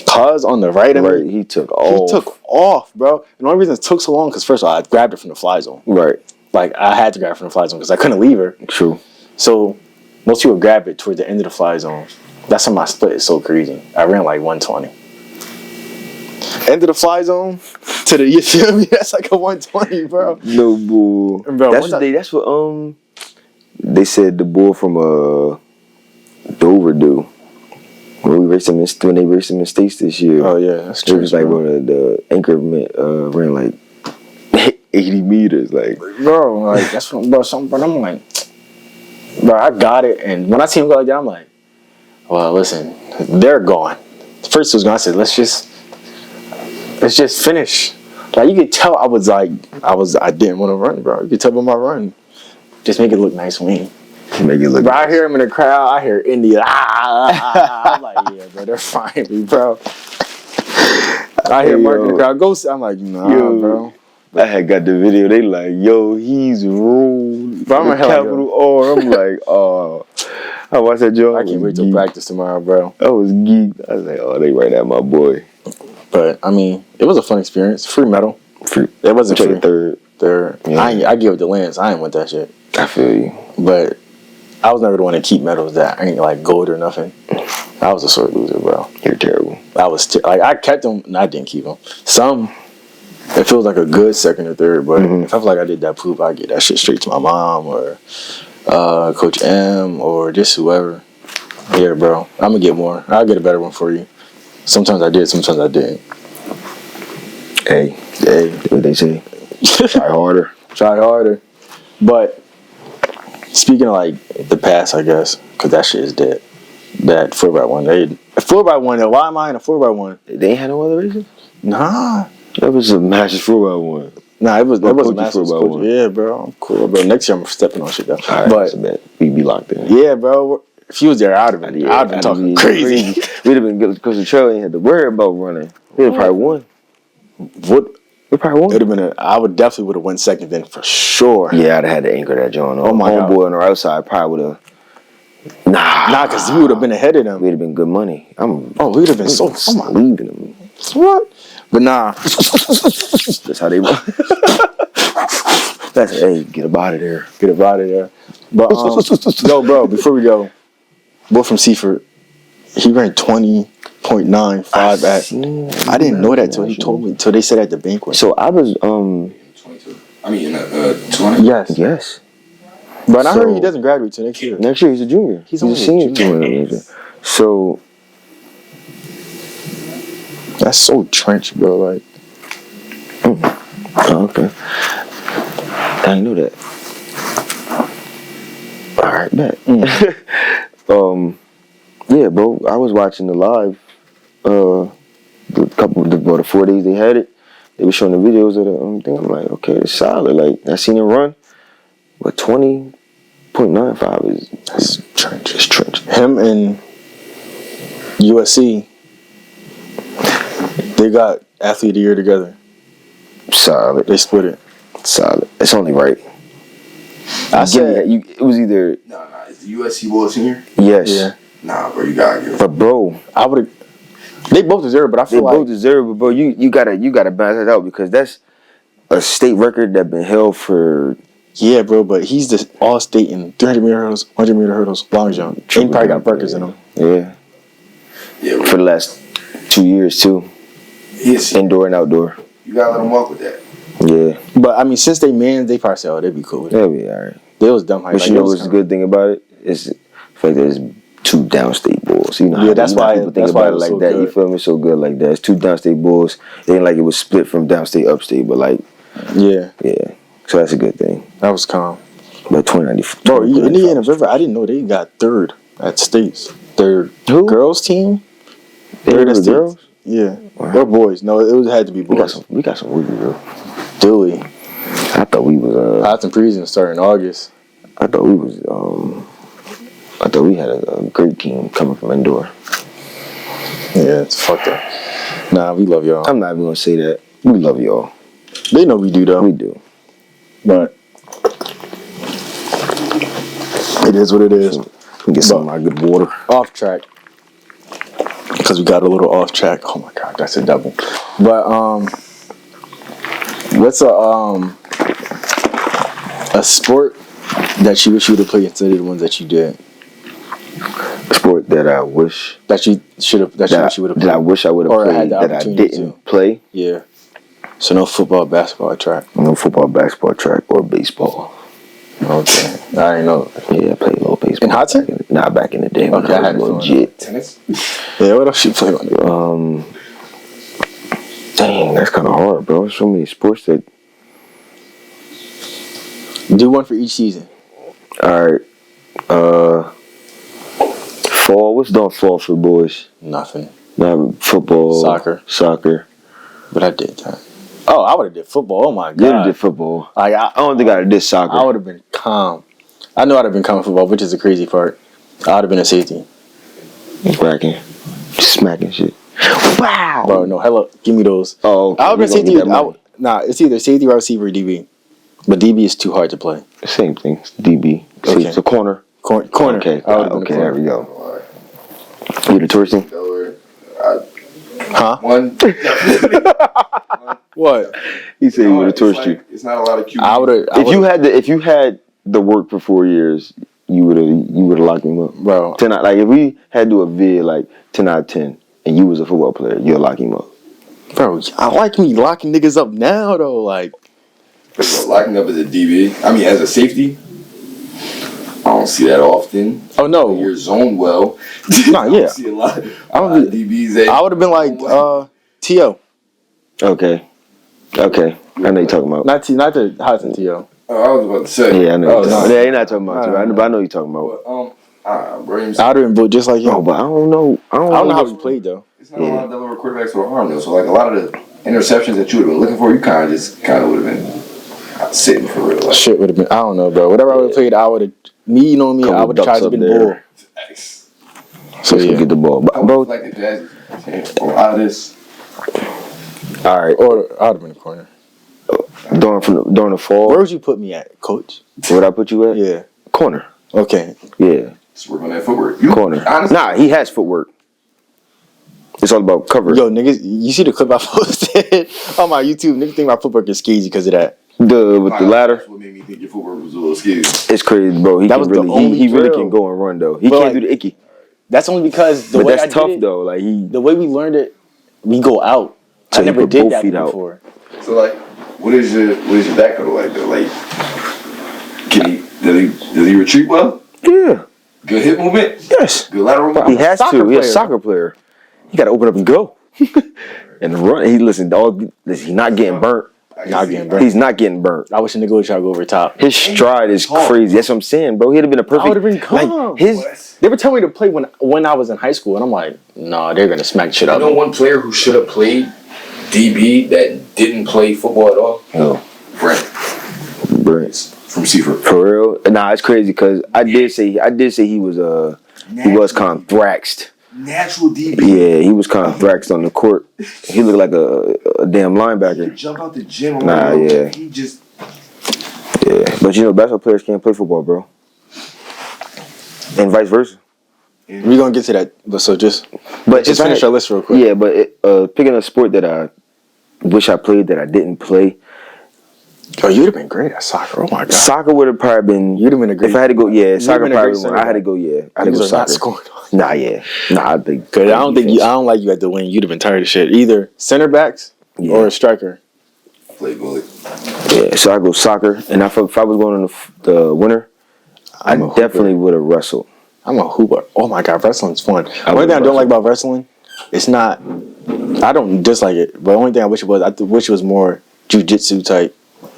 Cuz on the right of me, he took off. He took off, bro. And the only reason it took so long, because first of all, I grabbed it from the fly zone. Right. Like, I had to grab it from the fly zone because I couldn't leave her. True. So, most people grab it towards the end of the fly zone. That's how my split is so crazy. I ran like 120. End of the fly zone to the, you feel me? That's like a 120, bro. No bull. Bro, that's what they said the bull from Dover do. When they raced him in states this year. Oh yeah, that's true. It was like one of the increment ran like 80 meters, like, bro. Like, that's what, bro. Something, bro. I'm like, bro, I got it. And when I see him go like that, I'm like, well, listen, they're gone. First was gone. I said, let's just finish. Like, you could tell I didn't want to run, bro. You could tell by my run. Just make it look nice for me. Make it look bro, nice. I hear him in the crowd. I hear India. I'm like, yeah, bro, they're fine me, bro. I hear Mark in the crowd. Go. I'm like, nah, bro. I had got the video. They like, yo, he's rolled. Bro, I'm capital R. I'm like, oh. I watched that joke. I can't wait till practice tomorrow, bro. I was geeked. I was like, oh, they right at my boy. But, I mean, it was a fun experience. Free medal. It wasn't free. Third. Yeah. I give it to Lance. I ain't want that shit. I feel you. But I was never the one to keep medals that I ain't like gold or nothing. I was a sore loser, bro. You're terrible. I kept them and I didn't keep them. Some, it feels like a good second or third, but if I feel like I did that poop, I get that shit straight to my mom or Coach M or just whoever. Yeah, bro. I'm gonna get more. I'll get a better one for you. Sometimes I did, sometimes I didn't. Hey, what they say? Try harder. Try harder. But speaking of like the past, I guess, because that shit is dead. That 4x1. 4x1. Why am I in a 4x1? They ain't had no other races? Nah. That was a Masters 4x1. Nah, it was a Masters 4x1. Yeah, bro. I'm cool, bro. Next year I'm stepping on shit though. All right, but we be locked in. Yeah, bro. if he was there, I'd have been talking crazy. We'd have been good because the trail ain't had to worry about running. We'd have probably won. We probably won. It would have been. I would definitely would have won second then for sure. Yeah, I'd have had to anchor that joint. Oh my God. Homeboy on the outside probably would have. Nah, because we would have been ahead of them. We'd have been good money. We would have been so leaving them. What? But nah. That's how they run. That's hey, get up out of there. Get up out of there. But yo, bro, before we go, boy from Seaford, he ran 20.95 at. I didn't know that till he told me. Till they said at the banquet. So I was 22. I mean, 20. Yes. But I heard he doesn't graduate till next year. Next year he's a junior. He's a senior. So that's so trench, bro. Like, oh, okay. I didn't know that. All right, bet. Yeah, bro. I was watching the live. The 4 days they had it, they were showing the videos of the thing. I'm like, okay, it's solid. Like I seen it run, but 20.95 is that's trench. It's trench. Him and USC, they got athlete of the year together. Solid. They split it. Solid. It's only right. I said it was either. Nah. Is the USC World Senior? Yes. Yeah. Nah, bro, you gotta give it. But bro, I would have. They both deserve it, but I feel they both deserve it. But bro, you gotta balance that out because that's a state record that been held for. Yeah, bro, but he's the all-state in 300-meter hurdles, 100-meter hurdles, long jump. And he probably got burgers in him. Yeah. Yeah, for the last 2 years too. Yes. Indoor and outdoor. You gotta let him walk with that. Yeah. But I mean, since they probably said, they'd be cool with it. They'll be alright. They was dumb hype. But you know what's the good thing about it? Is the fact that it's two downstate bulls. You know how that's why people think about it like that. You feel me? So good like that. It's two downstate bulls. It ain't like it was split from downstate upstate, but like yeah. So that's a good thing. That was calm. But 2094. Bro, Indiana River, I didn't know they got third at states. Their girls team. Third at girls? Yeah. Wow. Or boys. No, it had to be boys. We got some Ruby, bro. Do we? I thought we was Hudson Preseason starting in August. I thought we had a great team coming from indoor. Yeah, it's fucked up. Nah, we love y'all. I'm not even gonna say that. We love y'all. They know we do though. We do. But it is what it is. Get some of my good water. Off track. Because we got a little off track. Oh my god, that's a double. But what's a sport that you wish you would have played instead of the ones that you did? A sport that I wish that you should have played. That I wish I would have played that I didn't play. Yeah. So no football, basketball, track. No football, basketball, track, or baseball. Okay. I didn't know. Yeah, I played a little baseball. In Hudson? Nah, back in the day when I was legit. Tennis? Yeah, what else you play on? Dang, that's kind of hard, bro. So many sports that. Do one for each season. All right. Fall. What's done fall for boys? Nothing. Not football. Soccer. But I did that. Oh, I would have did football. Oh my god. You did football. Like I don't think I did soccer. I would have been calm. I know I'd have been calm in football, which is the crazy part. I would have been a safety. Whacking. Smacking shit. Wow. Bro, no, hello. Give me those. Oh, okay. I would have been safety. Nah, it's either safety, wide receiver, or DB. But DB is too hard to play. Same thing. DB. Okay. It's a corner. Corner. Okay. Okay, there we go. You the tourist team? Huh? One. What? He said you were the tourist team. It's not a lot of QB. I would have. If you had the work for 4 years, you would have locked him up, bro. 10 out, like if we had to do a vid like 10 out of 10, and you was a football player, you'll lock him up, bro. I like me locking niggas up now though, like locking up as a DB. I mean, as a safety. I don't see that often. Oh no, you're zoned well. Nah, yeah. I don't see a lot of DBs. I would have been like T.O. Okay. I know you're talking about. Not the Hudson T.O. Oh, I was about to say. Yeah, I know. Yeah, you're not talking about. But I know you're talking about. Bro, I'd have been built just like him. No, but I don't know. I don't know how he played though. It's not a lot of double quarterbacks with an arm though. So like a lot of the interceptions that you would have been looking for, you kind of would have been sitting for real. Like. Shit would have been. I don't know, bro. Whatever I would have played, I would have. Me, you know me. I would have tried to be bull. So yeah. get the ball, bro. Like the passes. Or out of this. All right. Or I would have been in the corner. During the fall. Where would you put me at, coach? Where would I put you at? Yeah. Corner. Okay. Yeah. Just work on that footwork. Corner. Honestly, Nah, he has footwork. It's all about cover. Yo, niggas, you see the clip I posted on my YouTube? Niggas think my footwork is skeezy because of that. With the ladder. That's what made me think your footwork was a little skinny. It's crazy, bro. He That can was the really, only he really drill. can go and run though. He But, can't like, do the icky. That's only because the But way that's I tough did it, though. Like the way we learned it, we go out. So I you never put did both that feet out. before. So like, what is your back cuddle like though? Like, does he retreat well? Yeah. Good hip movement. Yes. Good lateral movement. He has soccer to. He's a player. soccer player. He got to open up and go. And run. He's not getting burnt. Not getting burnt. He's not getting burnt. I wish a nigga would try to go over top. His stride is crazy. That's what I'm saying, bro. He'd have been a perfect. I would have been calm. Like, his They were telling me to play when I was in high school, and I'm like, nah, they're gonna smack shit I up. know one player who should have played DB that didn't play football at all. Oh, Brent from Seaford. for real? Nah, it's crazy because I did say he was kind of thraxed. Natural DB. Yeah, he was kind of thraxed on the court. He looked like a damn He linebacker. could jump out the gym. Nah, yeah. He just. Yeah, but basketball players can't play football, bro. And vice versa. We're gonna get to that, but just But finish our list real quick. Yeah, but picking a sport that I wish I played that I didn't play. Oh, you'd have been great at soccer. Oh my god. Soccer would have probably been. You'd have been a great. If I had to go, yeah, soccer been a great probably. I had to go, yeah. I had to go Niggas are not soccer. scoring. Nah, yeah. Nah, I think. Cause I don't like you at the wing. You'd have been tired of shit. Either center backs or a striker. Play bullet. Yeah, so I go soccer, and if I was going in the winter, I I'm a definitely would have wrestled. I'm a hooper. Oh my god, wrestling's fun. I One thing I would don't like about wrestling, it's not. I don't dislike it, but the only thing I wish it was, I wish it was more jujitsu type,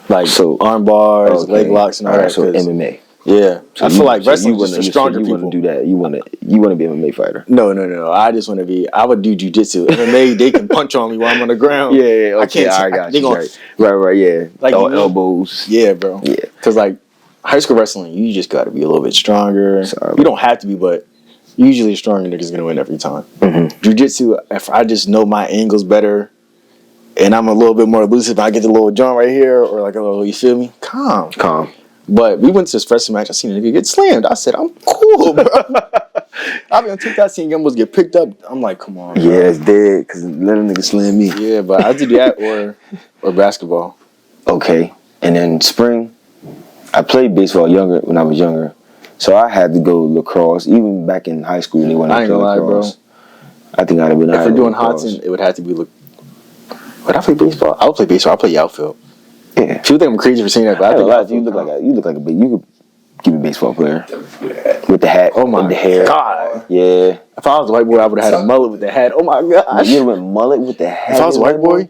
like arm bars, Okay. leg locks, and all that. So 'cause- MMA. Yeah, So I feel like wrestling is wouldn't- just for stronger you people. want to do that. You want to be an MMA fighter. No. I just want to be. I would do jujitsu. MMA, they can punch on me while I'm on the ground. Yeah, okay, I can't. I got They you. gonna, Right, yeah. Like, All you know- elbows. yeah, bro. Yeah. Because like high school wrestling, you just got to be a little bit stronger. Sorry. You don't have to be, but usually a stronger nigga's gonna win every time. Mm-hmm. Jiu-jitsu, if I just know my angles better, and I'm a little bit more elusive, I get the little joint right here, or like a little, you feel me? Calm. But we went to this wrestling match. I seen a nigga get slammed. I said, I'm cool, bro. I mean, on TikTok, I seen almost get picked up. I'm like, come on, bro. Yeah, it's dead because let a nigga slam me. Yeah, but I did that or basketball. Okay, and then spring, I played baseball when I was younger, so I had to go lacrosse. Even back in high school, when they went I ain't to gonna lie, lacrosse. I think I'd have been. If we're doing Hodson, it would have to be. Would I play baseball? I would play baseball. I play outfield. Yeah. People think I'm crazy for saying that, but I think outfield you look like a you could be a baseball player with the hat. Oh my and the hair. god! Yeah. If I was a white boy, I would have had a mullet with the hat. Oh my gosh! You went mullet with the hat. If I was a white boy,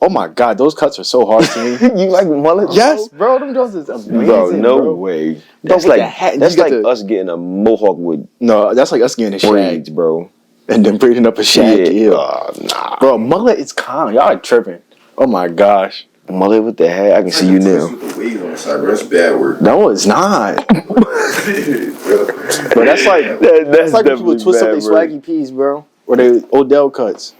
oh my god, those cuts are so hard to me. You like mullet? Yes, bro. Them Jones is amazing, Bro, no bro. way. Bro, That's with like the hat, that's you like get the- us getting a mohawk with No, that's like us getting a shag braids, bro. and then braiding up a shag. Yeah. Ew. Nah. Bro, mullet is calm. Y'all are tripping. Oh my gosh. Mullet with the hat. I can see you now. With the wave on the side, bro. That's bad word. No, it's not. But that's like That's when people twist up their swaggy peas, bro, or they Odell cuts.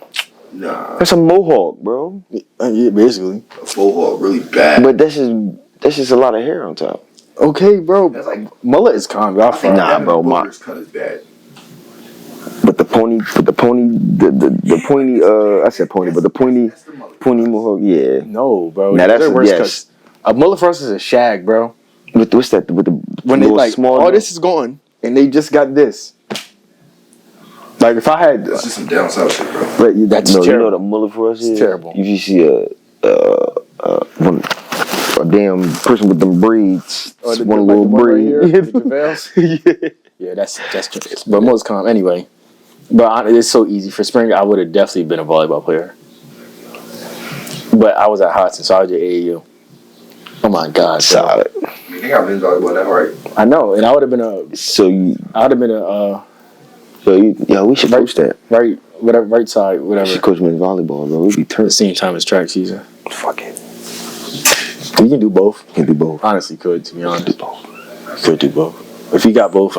Nah, That's a mohawk, bro. Yeah, basically. a full hog, really bad. But that's just a lot of hair on top. Okay, bro. That's like Mullet is calm. Y'all fine. Nah, bro, my- cut is bad. But the pointy, I said pony, but the pointy mohawk, yeah. No, bro. Now that's They're a worse yes. cuts. A mullet for us is a shag, bro. What's that? With the When they little like, small. oh, this is gone, and they just got this. Like if I had, That's just some down south shit, bro. right, that's no, terrible. you know what a mullet for us is? It's terrible. You see a damn person with them braids. Oh, the- one like little the one right braid. here, the JaVale's? Yeah, that's but most calm anyway. But it's so easy for spring. I would have definitely been a volleyball player. But I was at Hodson, so I was at AAU. Oh my god, bro. Solid. They got men's volleyball now, right? I know, and I would have been a. So you, we should post that. right side, We whatever. should coach men's volleyball, bro. We'd be At the turned. same time as track season. Fuck it. We can do both. Can do both. Honestly, could to be honest, could do both. If you got both,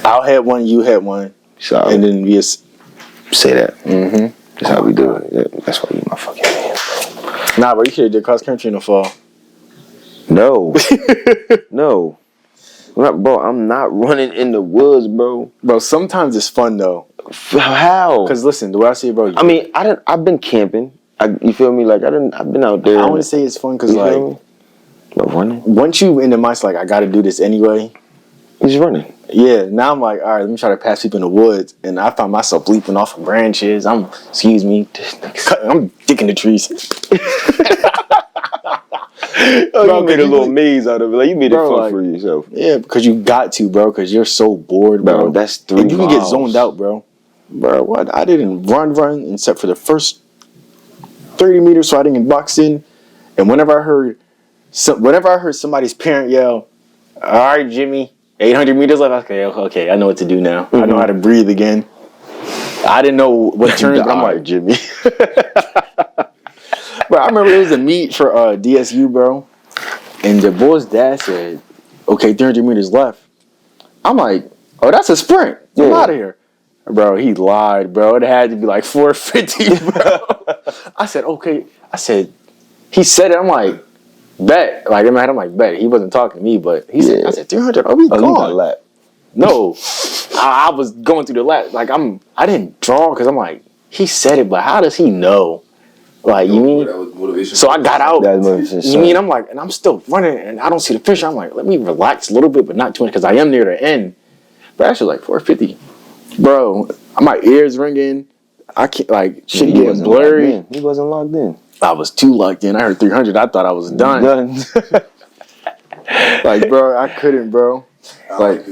I'll head one, you head one. Solid. And then we say that. Mm-hmm. That's how we do it. That's why you my fucking man, bro. Nah, bro, you should have did cross country in the fall. No. No. I'm not running in the woods, bro. Bro, sometimes it's fun though. How? Cause listen, the way I see it, bro. I mean, I've been camping. You feel me? Like I've been out there. I want to say it's fun because like, but running. Once you in the mindset like I got to do this anyway. He's running. Yeah. Now I'm like, all right, let me try to pass people in the woods, and I found myself leaping off of branches. I'm digging the trees. Bro, you made a little maze out of it. Like you made it fun like, for yourself. Yeah, because you got to, bro. Because you're so bored, bro. That's 3 and you miles. can get zoned out, bro. Bro, what? I didn't run except for the first 30 meters, so I didn't get boxed in. And whenever I heard somebody's parent yell, "All right, Jimmy, 800 meters left." Okay, I know what to do now. I know how to breathe again. I didn't know what turns, but I'm like, Jimmy. Bro, I remember it was a meet for DSU, bro. And the boy's dad said, okay, 300 meters left. I'm like, oh, that's a sprint. I'm out of here. Bro, he lied, bro. It had to be like 450, bro. I said, okay. He said it. I'm like, bet. Like, in my head, I'm like, bet. He wasn't talking to me, but he said, I said, 300. Oh, we gone. You got a lap. No. I was going through the lap. Like, I didn't draw because I'm like, he said it, but how does he know? Like, you mean? So I got out. You mean? I'm like, and I'm still running, and I don't see the fish. I'm like, let me relax a little bit, but not too much, because I am near the end. But actually, like 450, bro. My ears ringing. I can't, like, shit getting blurry. He wasn't locked in. I was too locked in. I heard 300. I thought I was done. Like, bro, I couldn't, bro. Like,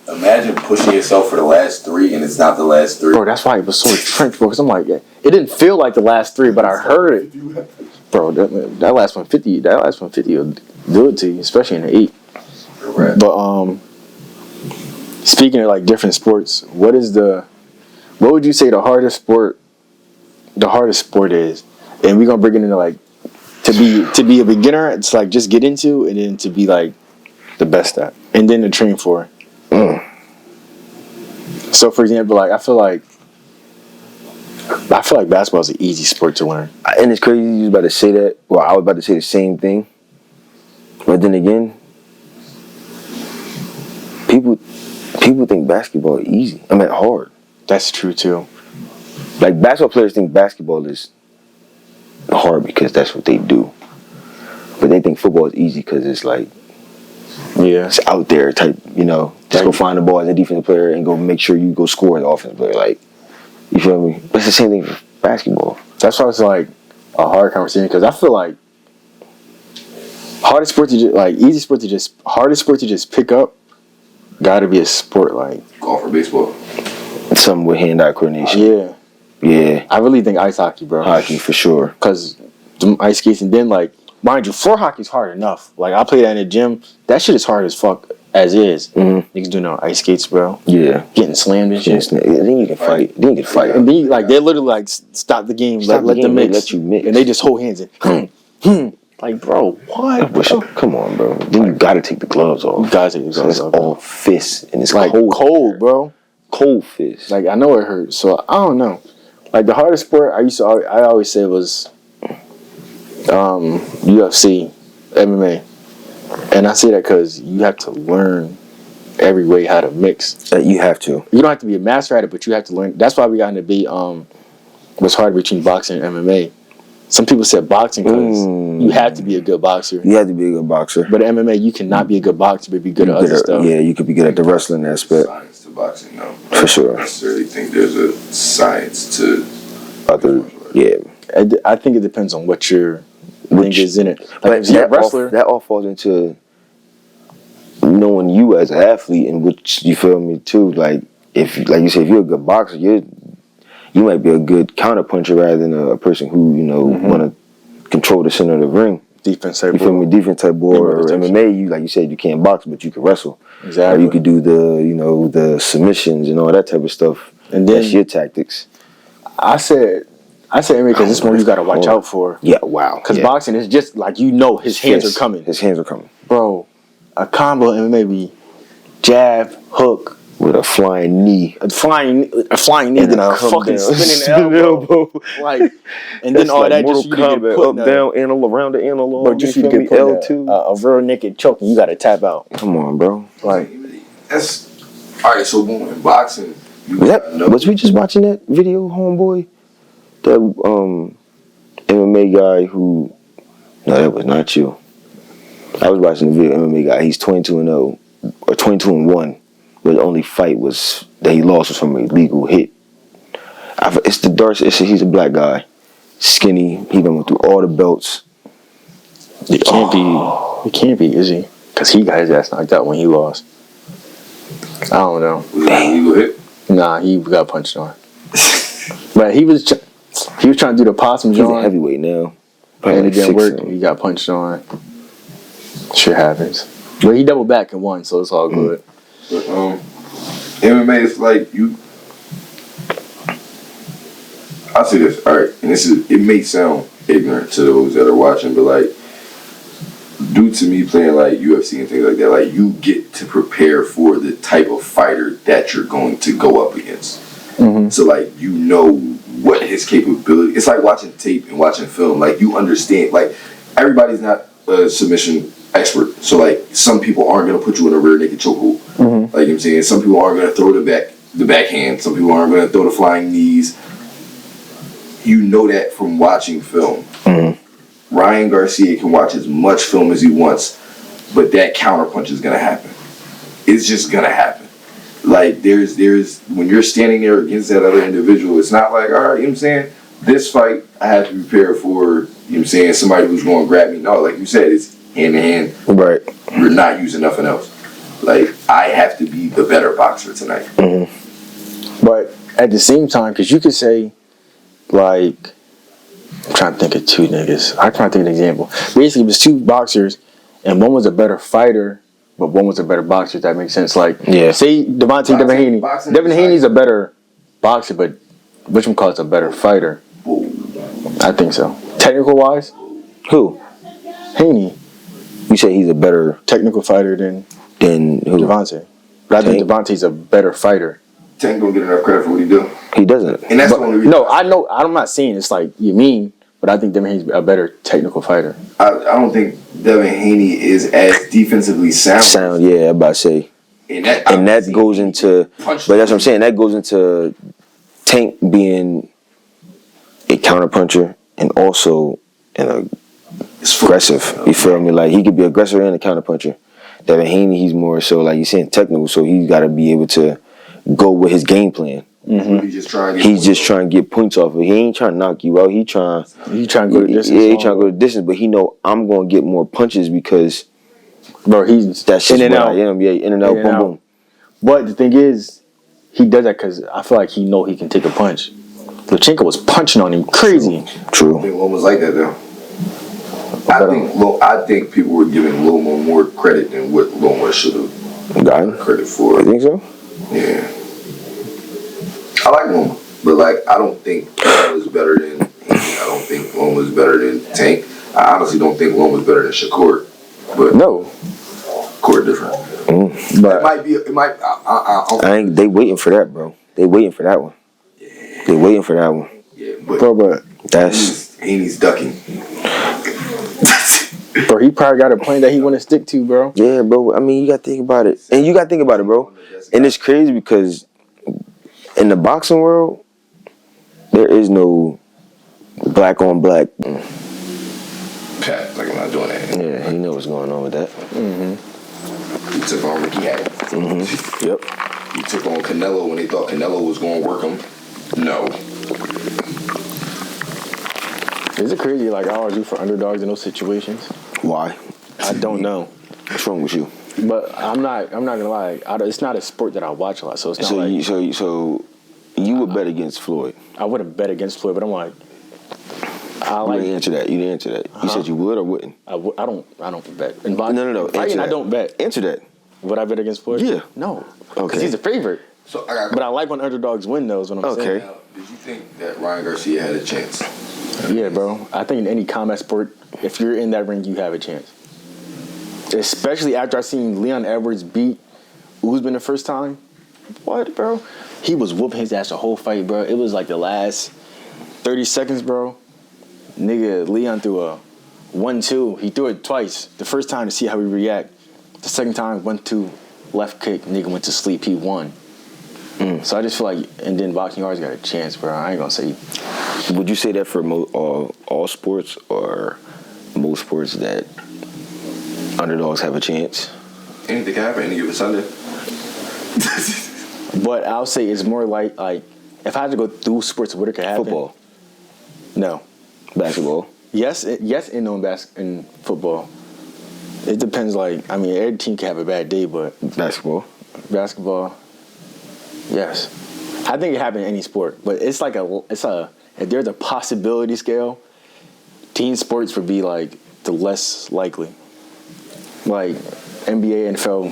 imagine pushing yourself for the last 3 and it's not the last 3. Bro, that's why it was so trench, bro. Because I'm like, it didn't feel like the last 3, but I heard it. Bro, that last 150 will do it to you, especially in the 8. Correct. But speaking of like different sports, what would you say the hardest sport is? And we're gonna bring it into like to be a beginner, it's like just get into, and then to be like the best at, and then to train for. So for example, like I feel like basketball is an easy sport to learn. And it's crazy you was about to say that. Well, I was about to say the same thing. But then again, people think basketball is easy. I mean, hard. That's true too. Like basketball players think basketball is hard because that's what they do. But they think football is easy because it's like, it's out there type, just go find the ball as a defensive player and go make sure you go score as an offensive player. Like, you feel me? But it's the same thing for basketball. That's why it's like a hard conversation, because I feel like hardest sport to just pick up gotta be a sport like golf or baseball. Something with hand-eye coordination. Yeah. I really think ice hockey, bro. Hockey for sure. Because the ice skates, and then like, mind you, floor hockey's hard enough. Like I play that in the gym. That shit is hard as fuck as is. Niggas doing no ice skates, bro. Yeah. Getting slammed and shit. Then you can fight. And then like they literally like stop the game, let them mix. Let you mix. And they just hold hands and like, bro, what? Come on, bro. Then you gotta take the gloves off. You gotta take the gloves off. It's all fists and it's like cold, bro. Cold fists. Like I know it hurts, so I don't know. Like the hardest sport I always say was UFC, MMA, and I say that because you have to learn every way how to mix. You have to. You don't have to be a master at it, but you have to learn. That's why we got in the debate. What's hard between boxing and MMA? Some people said boxing because you have to be a good boxer. You have to be a good boxer. But MMA, you cannot be a good boxer, but be good at other stuff. Yeah, you could be good at the wrestling aspect. Science to boxing, no. For sure. I don't necessarily think there's a science to other. Yeah. I think it depends on what your thing is in it. Like, but that all falls into knowing you as an athlete, and which you feel me too. Like if you say, if you're a good boxer, you might be a good counterpuncher rather than a person who want to control the center of the ring. Defense type. You feel me? Defense type ball. Or MMA, you like you said, you can't box, but you can wrestle. Exactly. Or you could do the submissions and all that type of stuff. And that's your tactics. I said MMA because this one you got to watch out for. Yeah, wow. Because boxing is just like his hands are coming. His hands are coming. Bro, a combo in MMA be jab, hook, with a flying knee. A flying knee, and then a come fucking down, spinning elbow. Like, and then all like that Mortal just for you to get Kombat, put up, in down, and around the analog. bro, just for you to get put in a real naked choke and you got to tap out. Come on, bro. Like, That's all right. So boom, in boxing, Was we just watching that video, homeboy? That MMA guy who? No, that was not you. I was watching the video. MMA guy. He's 22-0 or 22-1. But the only fight was that he lost was from an illegal hit. It's the Darcy. He's a black guy, skinny. He done went through all the belts. it can't be, is he? Because he got his ass knocked out when he lost. I don't know. Was that an illegal hit? Nah, he got punched on. But he was trying to do the possum He's a joint, heavyweight now. and it didn't work. 6'7". He got punched on. Shit happens. But he doubled back and won, so it's all good. But MMA is like you. I'll say this, all right, and it may sound ignorant to those that are watching, but like, due to me playing like UFC and things like that, like you get to prepare for the type of fighter that you're going to go up against. Mm-hmm. So like you know what his capability. It's like watching tape and watching film. Like you understand. Like everybody's not a submission expert. So like some people aren't gonna put you in a rear naked chokehold. Mm-hmm. Like you know what I'm saying. Some people aren't gonna throw the backhand. Some people aren't gonna throw the flying knees. You know that from watching film. Mm-hmm. Ryan Garcia can watch as much film as he wants, but that counterpunch is gonna happen. It's just gonna happen. Like there's when you're standing there against that other individual, it's not like, all right, you know what I'm saying? This fight I have to prepare for, you know what I'm saying, somebody who's gonna grab me. No, like you said, it's hand to hand. Right. You're not using nothing else. Like I have to be the better boxer tonight. Mm-hmm. But at the same time, because you could say, like, I'm trying to think of two niggas. I'm trying to think of an example. Basically, it was two boxers, and one was a better fighter, but one was a better boxer, if that makes sense. Like, yeah. say Devin Haney. Devin Haney's a better boxer, but whatchamacallit's a better fighter. I think so. Technical-wise? Who? Haney. You say he's a better Technical fighter than who? Devontae. But I think Devontae's a better fighter. Tank don't get enough credit for what he do. He doesn't. And that's the only reason. No, I know. I'm not saying it's like you mean, but I think Devin Haney's a better technical fighter. I don't think Devin Haney is as defensively sound. Yeah, I'm about to say. And that goes into, but that's what I'm saying. That goes into Tank being a counterpuncher and also an aggressive. You feel me? Like he could be aggressive and a counterpuncher. Devin Haney, he's more so like you're saying technical, so he's got to be able to go with his game plan. Mm-hmm. He's just trying to get points off of it. He ain't trying to knock you out. He trying to go the distance. Yeah, he trying to go the distance, but he know I'm going to get more punches because he's that's just in and out. I am. Yeah, in and out, boom, boom. But the thing is, he does that because I feel like he know he can take a punch. Lomachenko was punching on him crazy. True. I think Loma was like that though. I think people were giving Loma more credit than what Loma should have gotten credit for. You think so? Yeah. I like Loma, but like I don't think Loma's better than Haney. I don't think Loma's better than Tank. I honestly don't think Loma's better than Shakur. But no, Shakur different. But it might be. It might. They waiting for that, bro. They waiting for that one. Yeah. They waiting for that one. Yeah, but that's Haney's ducking. Bro, he probably got a plan that he want to stick to, bro. Yeah, bro. I mean, you got to think about it. And you got to think about it, bro. And it's crazy because in the boxing world, there is no black on black. Pat, like I'm not doing that. Yeah, you know what's going on with that. He took on Ricky Hatton. Yep. He took on Canelo when they thought Canelo was going to work him. No. Is it crazy? Like I always do for underdogs in those situations. Why? I don't know. What's wrong with you? But I'm not gonna lie. It's not a sport that I watch a lot, so it's not like. So you would bet against Floyd. I wouldn't bet against Floyd, but I'm like. You didn't answer that. You said you would or wouldn't. I don't bet. No. Fighting, I don't bet. Answer that. Would I bet against Floyd? Yeah. No. Because Okay. he's a favorite. So But I like when underdogs win, though, is what I'm saying. Now, did you think that Ryan Garcia had a chance? Yeah, bro. I think in any combat sport, if you're in that ring, you have a chance. Especially after I seen Leon Edwards beat Usman the first time. what, bro? He was whooping his ass the whole fight, bro. It was like the last 30 seconds, bro. Nigga, Leon threw a 1-2. He threw it twice. The first time to see how he react. The second time, 1-2, left kick. Nigga went to sleep. He won. So I just feel like, and then boxing always got a chance, bro. I ain't gonna say. Would you say that for all sports or most sports that underdogs have a chance? Anything can happen any given Sunday. But I'll say it's more like if I had to go through sports, what it could happen. Football. No. Basketball. Yes, and no in football. It depends. Like, I mean, every team can have a bad day, but Basketball. Yes, I think it happens in any sport, but it's like if there's a possibility scale, team sports would be like the less likely. Like NBA, NFL,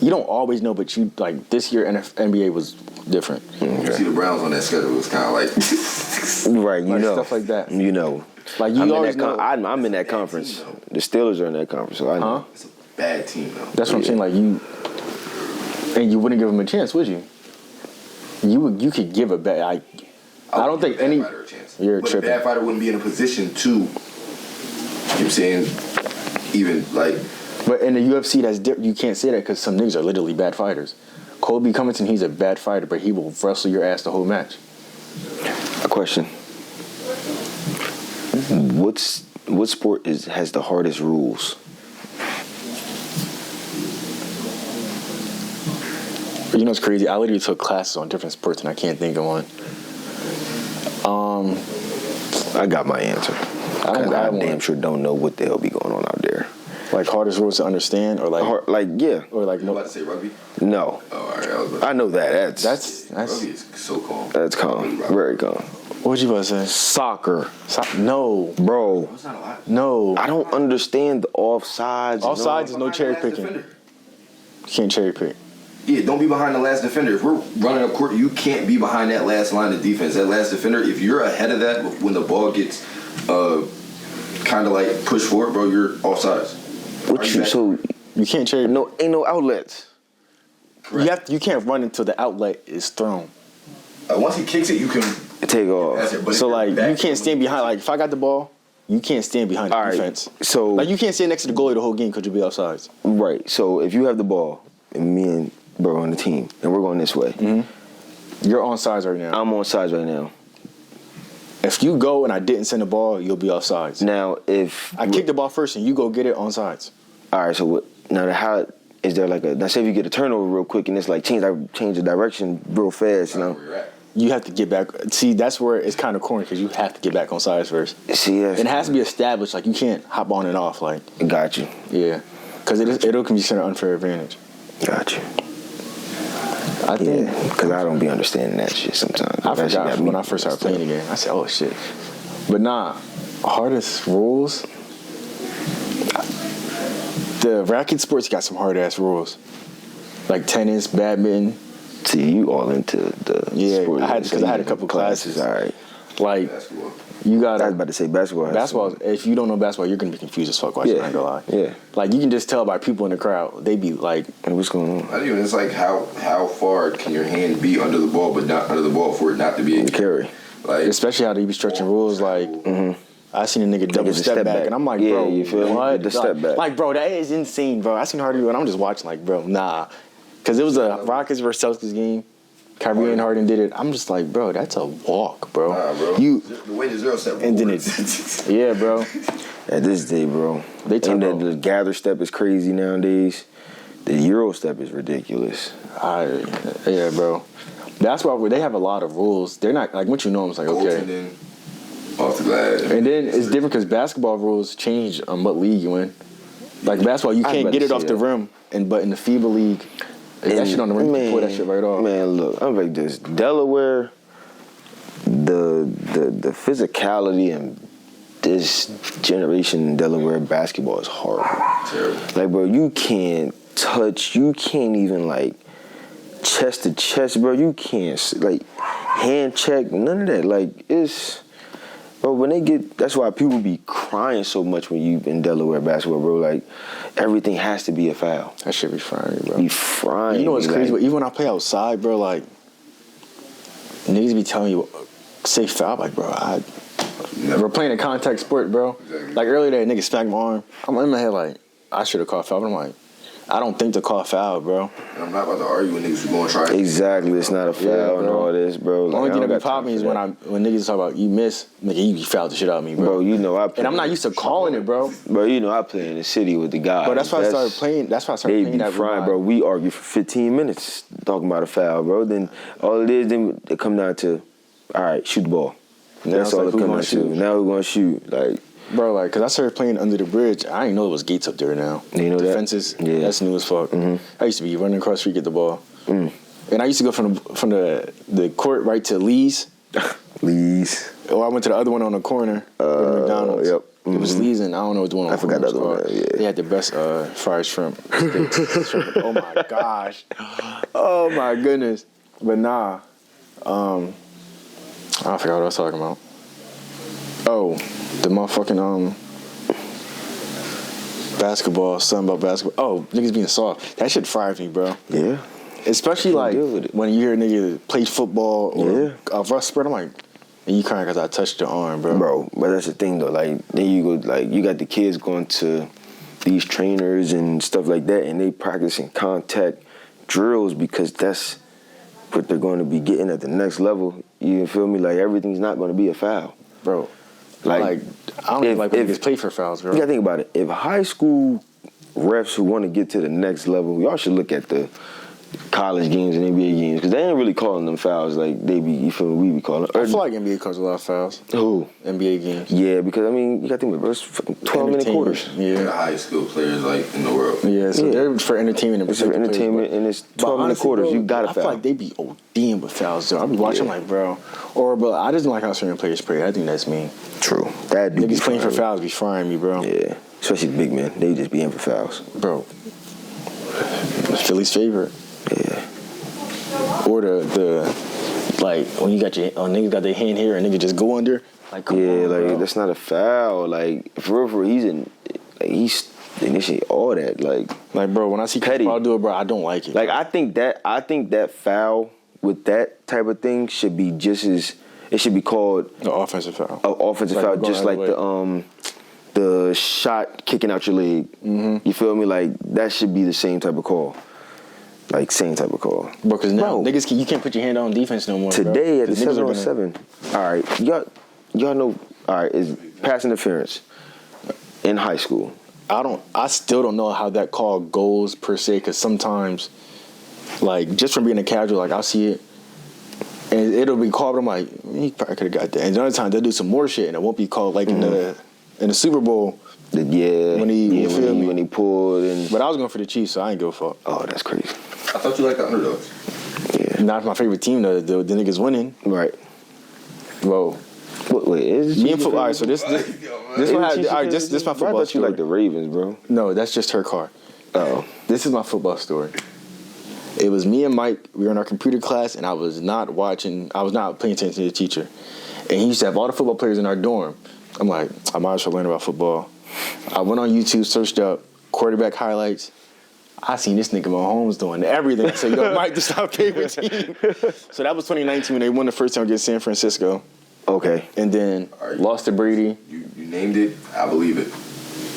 you don't always know, but you like this year NBA was different. You see the Browns on that schedule, it's kind of like right, like stuff like that. You know, like you always know. I'm in that conference. The Steelers are in that conference, so I know. It's a bad team though. That's what I'm saying. Like you wouldn't give them a chance, would you? You could give a bad. I don't think any. Fighter a chance. You're but tripping. a bad fighter wouldn't be in a position to. You know what I'm saying? Even like. But in the UFC, you can't say that because some niggas are literally bad fighters. Colby Covington, he's a bad fighter, but he will wrestle your ass the whole match. A question. What sport has the hardest rules? You know what's crazy? I literally took classes on different sports and I can't think of one. I got my answer. I damn sure don't know what the hell be going on out there. Like hardest rules to understand, or like yeah, or like You no. about to say rugby? no. Oh, all right. I know that. That's Rugby is so calm. That's calm. Very calm. what you about to say? Soccer, No, bro. It's not a lot. no. I don't understand the offsides. Offsides is no cherry Last picking. defender. You can't cherry pick. Yeah, don't be behind the last defender. If we're running up court, you can't be behind that last line of defense. That last defender, if you're ahead of that when the ball gets kind of like pushed forward, bro, you're offsides. So You can't cherry. no, ain't no outlets. Correct. You can't run until the outlet is thrown. Once he kicks it, you can. Take off. That's it. But So if like you're back you can't stand behind. Like if I got the ball, you can't stand behind the All right, defense. so Like you can't stand next to the goalie the whole game because you'll be offsides. right. So if you have the ball and me and bro on the team and we're going this way, You're on sides right now. I'm on sides right now. If you go and I didn't send the ball, you'll be offsides. Now if I kick the ball first and you go get it on sides. all right, so what? Now how is there like a? Now say if you get a turnover real quick and it's like change the direction real fast, you know? Where you're at. You have to get back. See, that's where it's kind of corny because you have to get back on sides first. See, It has to be established. Like you can't hop on and off. Like got you, yeah, because it'll consider unfair advantage. got you. I think. Yeah, because I don't be understanding that shit sometimes. I That shit forgot got me when I first started playing the game. I said, "Oh shit!" But nah, hardest rules. The racket sports got some hard ass rules, like tennis, badminton. See, you all into the Yeah, sport I had because I had a couple classes. All right, Like Basketball. you I was gotta about to say basketball. basketball. If you don't know basketball, you're gonna be confused as fuck watching. Yeah, I ain't gonna lie. yeah. Like you can just tell by people in the crowd. They be like, Hey, what's going on? Not even. It's like how far can your hand be under the ball, but not under the ball for it not to be a Carry. Like especially how they be stretching rules. Like I seen a nigga double the step back, and I'm like, Yeah, bro, you feel me? what? The step back. Like, bro, that is insane, bro. I seen Harden do it, and I'm just watching, like, bro, nah, because it was a Rockets versus Celtics game. Kyrie and Harden did it. I'm just like, bro, that's a walk, bro. Nah, bro. You The way the zero step. and then works. it, yeah, bro. At this day, bro, They talk and about- the gather step is crazy nowadays. The Euro step is ridiculous. Yeah, bro. That's why they have a lot of rules. They're not like once you know them, it's like okay. Goaltending, off the glass. And then it's different because basketball rules change on what league you in. Like basketball, you I was can't about get to it off say the that. rim, but in the FIBA league, if that shit on the rim, you can pull that shit right off. Man, look, I'm like this. Delaware, the physicality and this generation in Delaware basketball is horrible. Terrible. Like, bro, you can't touch. You can't even like chest to chest, bro. You can't like hand check. None of that. Like, it's Bro, when they get, that's why people be crying so much when you in Delaware basketball, bro. Like, everything has to be a foul. That shit be frying me, bro. Be frying. You know what's me, crazy? like, Even when I play outside, bro, like, niggas be telling you, say foul. Like, bro, we're playing a contact sport, bro. Exactly. Like, earlier that nigga smacked my arm. I'm in my head like, I should have called foul. But I'm like, I don't think to call foul, bro. And I'm not about to argue with niggas who going to try. Exactly, it's not a foul Yeah, and bro. all this, bro. The only thing I that don't be got time popping is for when that. niggas talk about you miss, nigga, you fouled the shit out of me, bro. Bro, you know I play. And I'm not used to calling it, bro. Bro, you know I play in the city with the guys. But that's why I started playing. That's why I started They playing be that. frying, bro. We argue for 15 minutes talking about a foul, bro. Then all it is, then it come down to, all right, shoot the ball. Now That's it's all like, it who come gonna down to. shoot? Now we're gonna shoot. Like, Bro, like, cause I started playing under the bridge. I didn't know it was gates up there now. You know the that? fences. Yeah. That's new as fuck. I used to be running across the street, get the ball, Mm. and I used to go from the court right to Lee's. please. Or I went to the other one on the corner, with McDonald's. Yep. It was Lee's, and I don't know what the one on I the forgot corner the was other called. one, yeah. They had the best fried shrimp. Steaks. Oh my gosh. Oh my goodness. But nah, I forgot what I was talking about. Oh, the motherfucking basketball, something about basketball. Oh, niggas being soft. That shit fires me, bro. Yeah. Especially Can't like deal with it. when you hear a nigga play football or Yeah. a rough spread. I'm like, and you crying because I touched your arm, bro. Bro, but that's the thing though. Like, then you go, like, you got the kids going to these trainers and stuff like that, and they practicing contact drills because that's what they're going to be getting at the next level. You feel me? Like, everything's not going to be a foul. Bro. Like, I don't even like when if- niggas play for fouls, bro. You gotta think about it. If high school refs who want to get to the next level, y'all should look at the college games and NBA games because they ain't really calling them fouls like they be. You feel me? We be calling. I feel like NBA calls a lot of fouls. Who? NBA games. Yeah, because I mean, you gotta think about it, bro. It's fucking 12-minute quarters. The Yeah. highest skilled players like in the world. Yeah, so Yeah. they're for entertainment and It's for protecting players, entertainment but- and it's but 12-minute honestly, quarters. bro, You gotta I feel foul. like they be ODing with fouls, though. I be watching, Yeah. I'm like, bro. But I just don't like how certain players play. I think that's me. True. That do be Niggas playing for fine. fouls be frying me, bro. Yeah, especially the big men. They just be in for fouls. Bro. Philly's favorite. Yeah. Or the like when you got your niggas got their hand here and nigga just go under. Like come Yeah, on, like bro. that's not a foul. Like for real, he's initiate all that. Like bro, when I see Petty. Paul do it, bro, I don't like it. Like I think that foul with that type of thing should be just as it should be called the offensive foul. an offensive Like foul, going just out of like the the shot kicking out your leg. You feel me? Like that should be the same type of call. Like same type of call. Bro, because now Bro. niggas you can't put your hand on defense no more. Today bro. at the 'Cause niggas are 7-on-7. All right, y'all know. All right, is pass interference in high school. I still don't know how that call goes per se, because sometimes, like, just from being a casual, like, I'll see it, and it'll be called, but I'm like, he probably could have got that. And another time, they'll do some more shit, and it won't be called, like, in the Super Bowl. When he pulled and. But I was going for the Chiefs, so I ain't give a fuck. Oh, that's crazy. I thought you liked the underdogs. Yeah. Not my favorite team, though. The niggas winning. Right. Whoa. Wait, is Me and football. All right, so this one had, all right, this my I football thought you story. like the Ravens, bro. No, that's just her car. Oh. This is my football story. It was me and Mike. We were in our computer class, and I was not paying attention to the teacher. And he used to have all the football players in our dorm. I'm like, I might as well learn about football. I went on YouTube, searched up quarterback highlights. I seen this nigga Mahomes doing everything. So, Mike, this is our favorite team. So that was 2019 when they won the first time against San Francisco. Okay. And then lost to Brady. You named it. I believe it.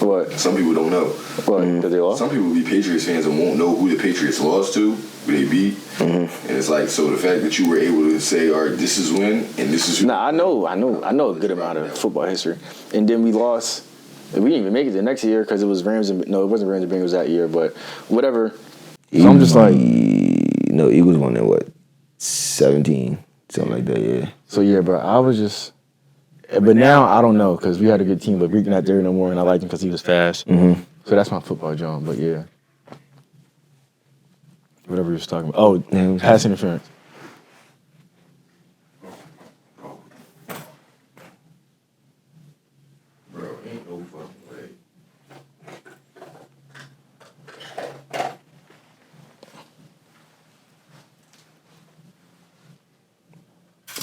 What? Some people don't know. What? Because they lost? Some people be Patriots fans and won't know who the Patriots lost to, who they beat. And it's like, so the fact that you were able to say, all right, this is when, and this is who. Nah, I know a good amount of football history. And then we lost. We didn't even make it the next year because it was Rams and no, it wasn't Rams and Bengals that year, but whatever. So I'm just like, no, Eagles won in what, 17, something like that, yeah. so yeah, bro. I was just, but now I don't know because we had a good team, but Greek not there no more, and I liked him because he was fast. So that's my football John. But yeah, whatever you was talking about. Oh, Yeah, pass interference. Bro, ain't no fucking way.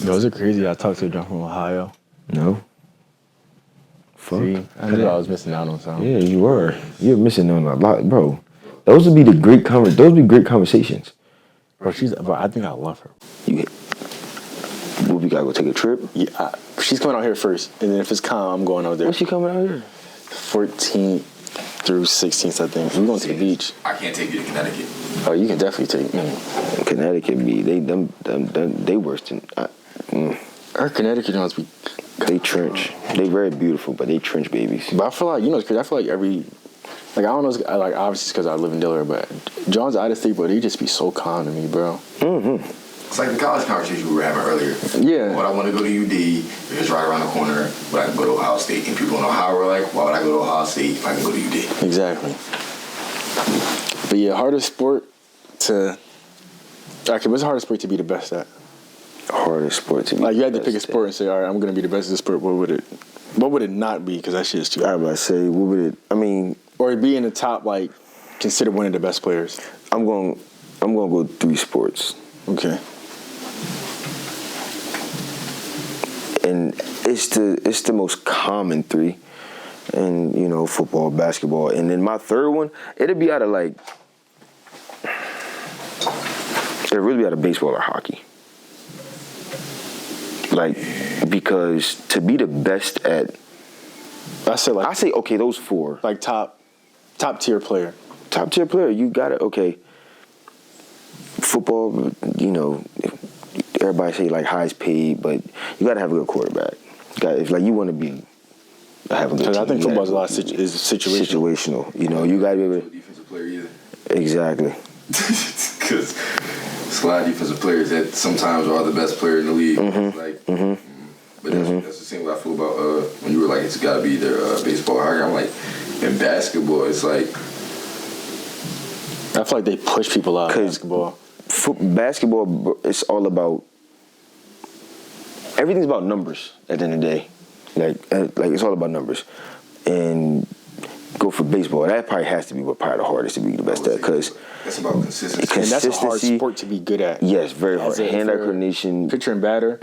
Yo, is it crazy? I talked to a John from Ohio. No? Fuck. See, I knew I was missing out on something. Yeah, you were. You're missing on a lot, bro. Those would be great conversations. Bro, I think I love her. We gotta go take a trip. Yeah, she's coming out here first, and then if it's calm, I'm going over there. When's she coming out here? 14th through 16th, I think. We're going to the beach. I can't take you to Connecticut. Oh, you can definitely take me. Connecticut be they worse than. Our Connecticut ones be. They trench. They very beautiful, but they trench babies. But I feel like I feel like I don't know, like obviously because I live in Delaware, but John's out of state, but he just be so calm to me, bro. Mm-hmm. It's like the college conversation we were having earlier. Yeah. Would I want to go to UD? It's right around the corner. But I can go to Ohio State. And people in Ohio were like, why would I go to Ohio State if I can go to UD? Exactly. But yeah, hardest sport to. Actually, what's the hardest sport to be the best at? Hardest sport to be. Like you had to pick a sport and say, all right, I'm gonna be the best at this sport. What would it not be? Because that shit is too I hard. was about to say, what would it? I mean, Or be in the top, like considered one of the best players. I'm going to go 3 sports. Okay. And it's the most common 3, and football, basketball, and then my third one, it'd be out of baseball or hockey, because to be the best at, I say okay, those 4, like top tier player. Top tier player, you got it. Okay, football, everybody say like highest paid, but you gotta have a good quarterback. If you want to be have a good team, I think football's a lot is situational. You gotta be able to. Defensive player either. Exactly. Because there's a lot of defensive players that sometimes are the best player in the league. But that's the same way I feel about when you were like, it's got to be either baseball or hockey. I'm like, in basketball, it's like. I feel like they push people out in basketball. Basketball, it's all about. Everything's about numbers at the end of the day. Like it's all about numbers. And go for baseball. That probably has to be probably the hardest to be the best at, because that's about consistency. And that's a hard sport to be good at. Yes, very hard. Hand-eye coordination. Pitcher and batter.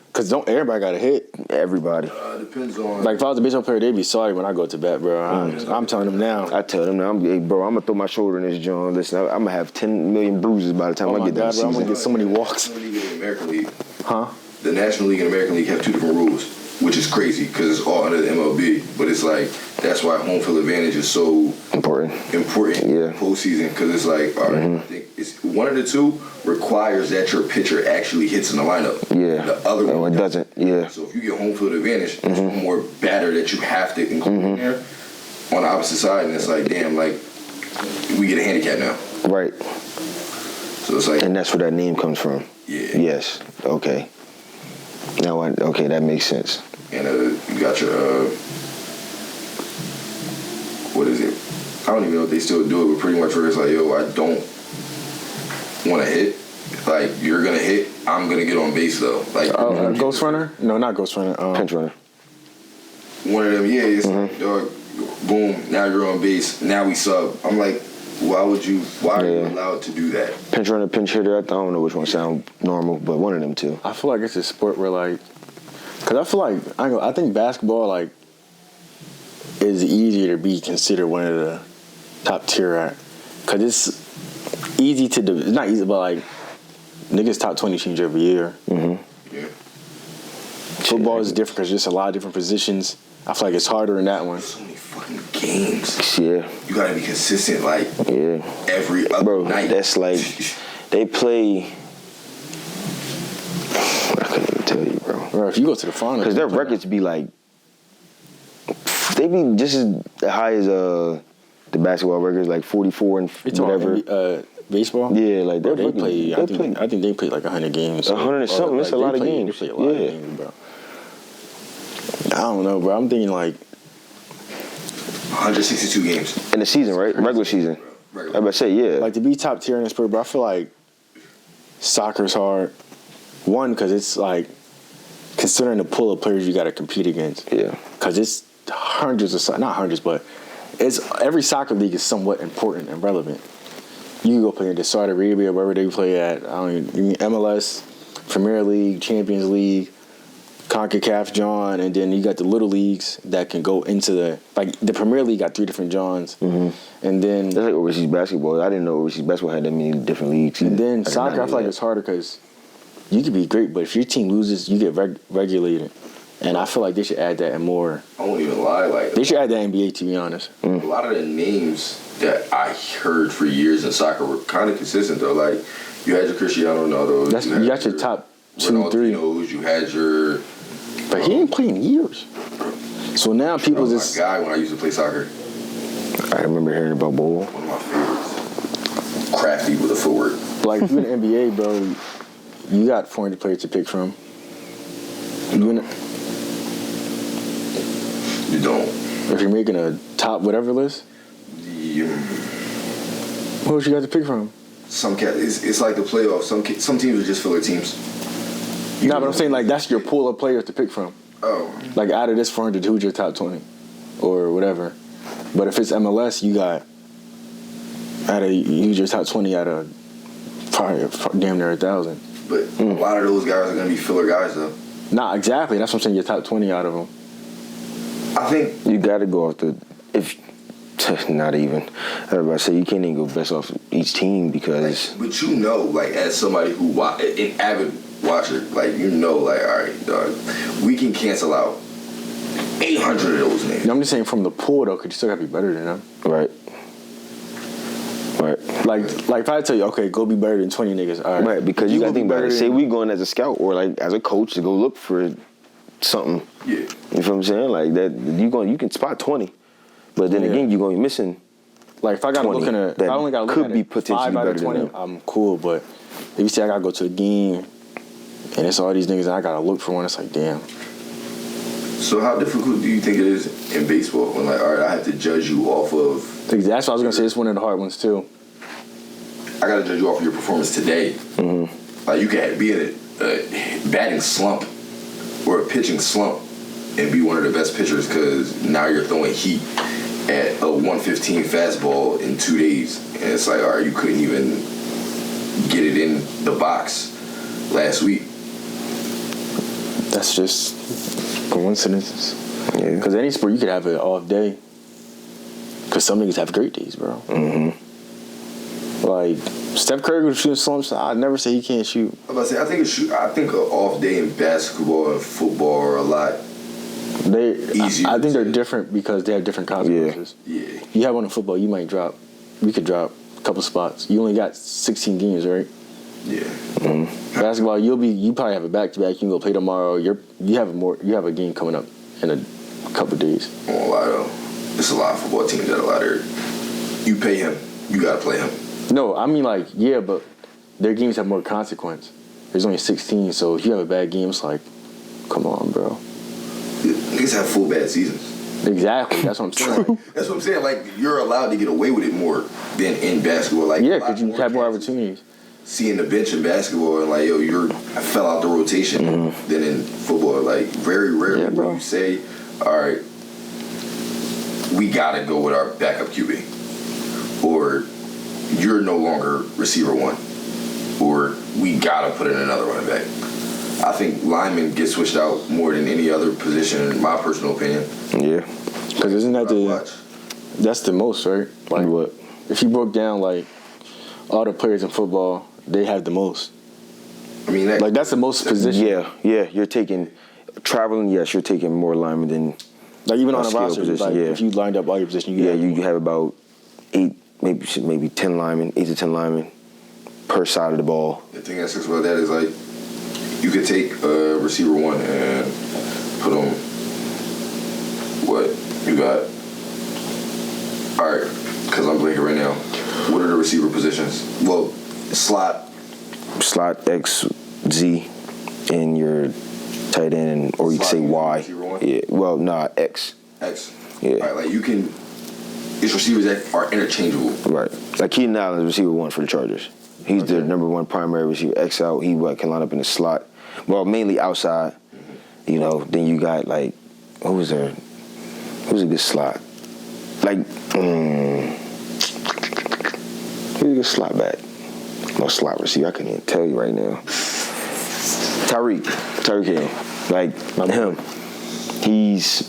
Because don't everybody got to hit. Everybody. Depends on. Like if I was a baseball player, they'd be sorry when I go to bat, bro. I'm telling them now. I tell them now, I'm gonna throw my shoulder in this joint. Listen, I'm gonna have 10 million bruises by the time I get done. I'm gonna get so many walks. The National League and the American League. Huh? The National League and American League have 2 different rules, which is crazy because it's all under the MLB. But it's like that's why home field advantage is so important. Yeah. Postseason, because it's like, all right, I think it's one of the 2 requires that your pitcher actually hits in the lineup. Yeah. The other one doesn't. Yeah. So if you get home field advantage, there's one more batter that you have to include in there on the opposite side, and it's like, damn, like we get a handicap now. Right. So it's like, and that's where that name comes from. Yeah. Yes. Okay. Now, okay, that makes sense. And you got your what is it? I don't even know if they still do it, but pretty much where it's like, yo, I don't want to hit. Like, you're going to hit, I'm going to get on base, though. Like, Ghost runner? No, not ghost runner. Pinch runner. One of them, yeah, it's like, dog, boom, now you're on base, now we sub. I'm like, why are you allowed to do that? Pinch runner, pinch hitter, I don't know which one sound normal, but one of them 2. I feel like it's a sport where, like, because I feel like, I think basketball, like, is easier to be considered one of the top tier at. Because it's easy to do. It's not easy, but, like, niggas top 20 change every year. Mm-hmm. Yeah. Football is different because there's a lot of different positions. I feel like it's harder in that one. So many fucking games. Yeah. You gotta be consistent, like, every other night. That's like, they play, I couldn't even tell you, bro. Or if you go to the finals. Because their records be like, they be just as high as the basketball records, like 44 and whatever. Baseball? Yeah, like bro, they play. I think they play like 100 games. 100 and something. That's a lot of games. They play a lot of games, bro. I don't know, bro. I'm thinking like 162 games in the season, right? Regular season. I about to say, yeah. Like to be top tier in the sport, but I feel like soccer's hard. One, because it's like considering the pool of players you got to compete against. Yeah. Because it's hundreds of, not hundreds, but it's every soccer league is somewhat important and relevant. You can go play in Saudi Arabia, wherever they play at. I don't even MLS, Premier League, Champions League. CONCACAF John, and then you got the little leagues that can go into the Premier League got 3 different Johns, and then That's like overseas basketball. I didn't know overseas basketball had that many different leagues. and then I soccer. I feel like it's harder because you could be great, but if your team loses, you get regulated, and I feel like they should add that and more. I won't even lie, like They should add the NBA, to be honest. a lot of the names that I heard for years in soccer were kind of consistent though. Like you had your Cristiano Ronaldo, You got your top 2, 3. You had your. But he ain't played in years. So now people That was just my guy when I used to play soccer. I remember hearing about Bowl. One of my favorites. Crafty with a footwork. like if you're in the NBA, bro. You got 400 players to pick from. You don't. If you're making a top whatever list, what else you got to pick from? Some cat. It's like the playoffs. Some teams are just filler teams. No, but I'm saying like that's your pool of players to pick from. Oh. Like out of this 400, who's your top 20 or whatever. But if it's MLS, you got use your top 20 out of probably damn near 1,000. But a lot of those guys are gonna be filler guys though. Nah, exactly. That's what I'm saying. Your top 20 out of them. I think You got to go off not even. I was about to say you can't even go best off each team because. but you know, like as somebody who an avid watcher, like you know, like all right, dog, we can cancel out 800 of those names. No, I'm just saying from the pool though, because you still got to be better than them. Right. Like if I tell you, okay, go be better than 20 niggas. All right. Right, because you got to think about it. Say than- we going as a scout or like as a coach to go look for something. Yeah. You feel what I'm saying? Like that, you can spot 20, but then Yeah. again, you're going to be missing. Like if I got to 20 look if that I only got to look could at be it, potentially 5 out of better than 20, them. I'm cool. But if you say I got to go to a game and it's all these niggas and I got to look for one, it's like damn. So how difficult do you think it is in baseball when like all right, I have to judge you off of That's what I was gonna say. It's one of the hard ones too. I gotta judge you off of your performance today. Like you can be in a batting slump or a pitching slump and be one of the best pitchers because now you're throwing heat at a 115 fastball in 2 days, and it's like, all right, you couldn't even get it in the box last week. That's just coincidences. Yeah. Because any sport you could have an off day. Because some niggas have great days, bro. Like Steph Curry was shooting slumps. I'd never say he can't shoot. I'm about to say, I think an off day in basketball and football are a lot. Easier I think they're to- different because they have different consequences. Yeah. You have one in football, you could drop a couple spots. You only got 16 games, right? Yeah. Basketball, you probably have a back-to-back. You can go play tomorrow. You have a game coming up in a couple of days. I won't lie though. It's a lot of football teams that allow you pay him, you gotta play him. No, I mean like yeah, but their games have more consequence. There's only 16, so if you have a bad game, it's like, come on, bro. Niggas have full bad seasons. Exactly, that's what I'm saying. That's what I'm saying. Like you're allowed to get away with it more than in basketball. Like Yeah, a lot because you have more chances opportunities. seeing the bench in basketball and like I fell out the rotation than in football. Like very rarely Yeah, bro. will you say, all right, we gotta go with our backup QB, or you're no longer receiver one, or we gotta put in another running back. I think linemen get switched out more than any other position, in my personal opinion. Yeah. Because isn't that Watch. that's the most, right? Like What? if you broke down like all the players in football, they have the most. I mean, Like that's the most position. Yeah. You're taking traveling. Yes, you're taking more linemen than. Like even on a skill roster, position, like yeah. if you lined up all your positions, Yeah, you have about 8, maybe 10 linemen, 8 to 10 linemen per side of the ball. The thing that sucks about that is like you could take a receiver one and put on what you got. All right, because I'm blanking right now. What are the receiver positions? Well, slot. X, Z, and your tight end, or you can Slot say is Y. receiver one? Yeah. Well, X. X. Yeah. All right, like you can. It's receivers that are interchangeable. Right. Like Keenan Allen is receiver 1 for the Chargers. He's the number 1 primary receiver. X out. He can line up in the slot. Well, mainly outside. You know. Then you got like, who's a good slot? Like, who's a good slot back? No slot receiver. I couldn't even tell you right now. Tyreek Hill. Like him, he's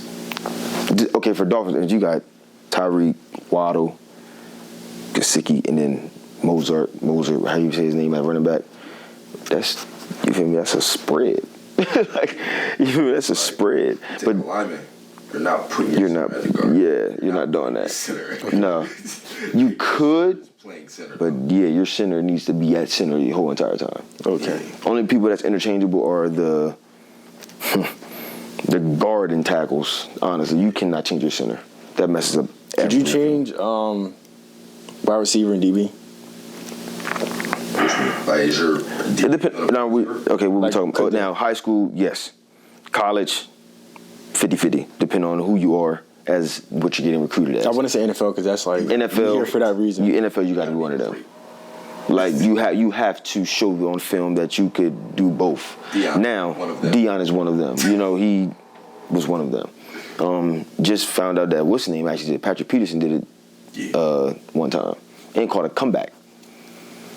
okay for Dolphins. You got Tyreek, Waddle, Gesicki, and then Mozart, how you say his name at running back. That's, you feel me? That's a spread. Like, you feel me? That's a spread. But lineman, you're not putting your center at the guard. Yeah, you're not doing that. No, you could. Playing center, but yeah, your center needs to be at center the whole entire time. Okay. Only people that's interchangeable are the guard and tackles. Honestly, you cannot change your center. That messes up. Could you change wide receiver and DB? Like, is your It depends. Now we talking about now. High school, yes. College, 50-50, depending on who you are as what you're getting recruited as. I want to say NFL because that's like NFL. you're here for that reason. NFL, you got to be one of them. Like you have to show on film that you could do both. Deion is one of them. You know, he was one of them. Just found out that what's his name actually did. Patrick Peterson did it one time and called a comeback.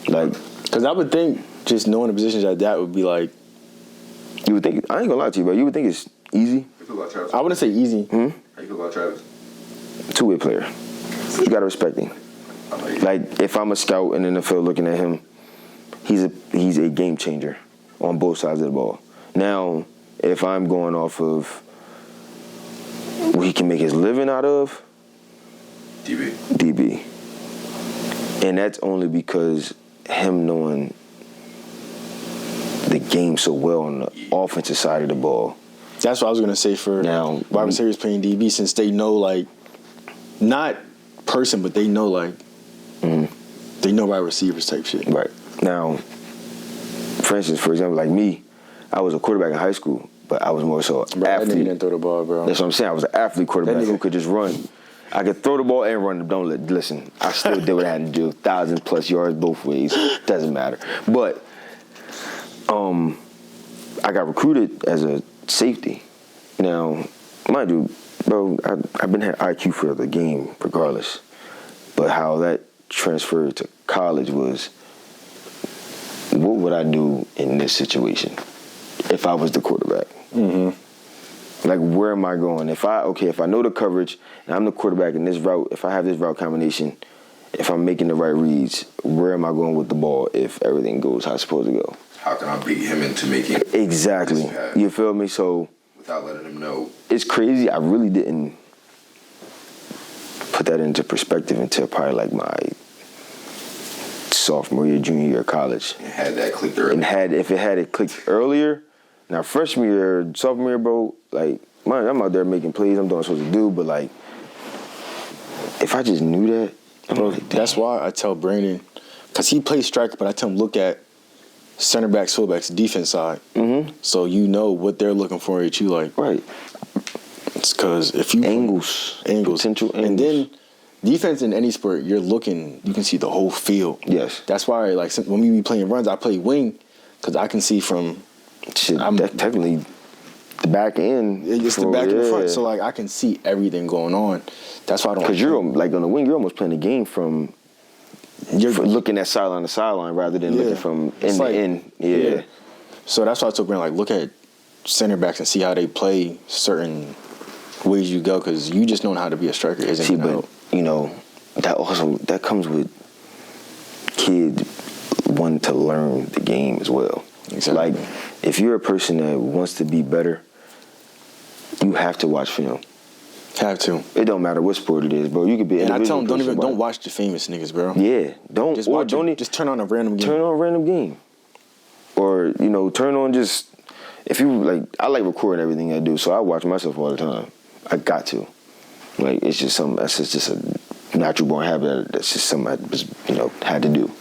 Like, because I would think just knowing the positions like that would be like. You would think, I ain't gonna lie to you, bro. You would think it's easy. I wouldn't say easy. How you feel about Travis? Two-way player. You gotta respect him. Like, if I'm a scout in the NFL looking at him, he's a game changer on both sides of the ball. Now, if I'm going off of what he can make his living out of, DB. And that's only because him knowing the game so well on the offensive side of the ball. That's what I was going to say for now, wide receivers playing DB, since they know, like, not person, but they know, like, they know wide receivers type shit. Right. Now, for instance, for example, like me, I was a quarterback in high school, but I was more so an athlete. That nigga didn't throw the ball, bro. That's what I'm saying. I was an athlete quarterback who could just run. I could throw the ball and run. Listen, I still did what I had to do. 1,000+ yards both ways. Doesn't matter. But I got recruited as a safety. Now, mind you, bro, I've been had IQ for the game regardless. But how that transferred to college was, what would I do in this situation if I was the quarterback? Mm-hmm. Like, where am I going? If I know the coverage and I'm the quarterback in this route, if I have this route combination, if I'm making the right reads, where am I going with the ball if everything goes how it's supposed to go? How can I beat him into making exactly? You feel me? So without letting him know, it's crazy. I really didn't put that into perspective until probably like my sophomore year, junior year of college. And had that clicked earlier. And if it had clicked earlier, now freshman year, sophomore year, bro, like, man, I'm out there making plays. I'm doing what I'm supposed to do, but like, if I just knew that, bro, that's why I tell Brandon, because he plays striker, but I tell him look at center backs, fullbacks, defense side. Mm-hmm. So you know what they're looking for at you, like. Right. It's because if you angles, potential angles, and then defense in any sport, you can see the whole field. Yes. That's why, like, when we be playing runs, I play wing because I can see from. Shit, that's technically the back end. It's the back and the front, so like I can see everything going on. That's why I don't. Because you're like on the wing, you're almost playing the game from. You're looking at sideline to sideline rather than looking from end to end. Yeah. So that's why I told Brandon, like, look at center backs and see how they play certain ways you go, because you just knowing how to be a striker isn't going to help. You know, that comes with kids wanting to learn the game as well. Exactly. Like, if you're a person that wants to be better, you have to watch film. Have to. It don't matter what sport it is, bro. You could be. And I tell them, don't watch the famous niggas, bro. Yeah, don't. Just watch it. Just turn on a random game. Turn on a random game, or turn on just if you like. I like recording everything I do, so I watch myself all the time. I got to. Like, it's just something that's just a natural born habit. That's just something I just had to do.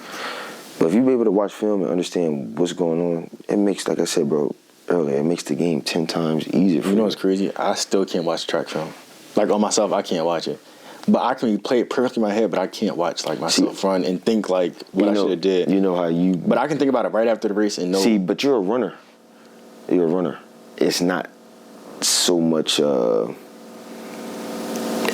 But if you be able to watch film and understand what's going on, it makes, like I said, bro, earlier, it makes the game 10 times easier for you. You know what's crazy? I still can't watch track film. Like, on myself, I can't watch it. But I can play it perfectly in my head, but I can't watch, like, myself run and think, like, what I should have did. You know how you... But I can think about it right after the race and know... See, but you're a runner. You're a runner. It's not so much...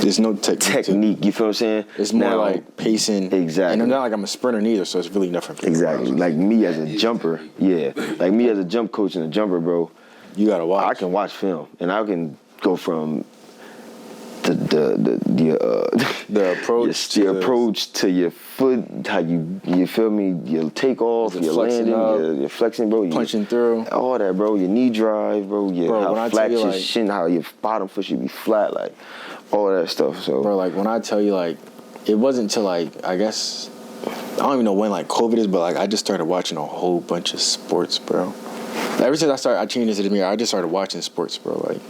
There's no technique. You feel what I'm saying? It's more like pacing. Exactly. And I'm not like I'm a sprinter neither, so it's really nothing. Exactly. Like me as a jumper, like me as a jump coach and a jumper, bro, You gotta watch. I can watch film, and I can go from the approach, your approach to your foot, how you feel me, your takeoff, your landing, your flexing, bro, punching through, all that, bro. Your knee drive, bro. How flat your shin, how your bottom foot should be flat, like all that stuff. So, bro, like when I tell you, like it wasn't until like I guess I don't even know when like COVID is, but like I just started watching a whole bunch of sports, bro. Ever since I changed into the mirror, I just started watching sports, bro. Like.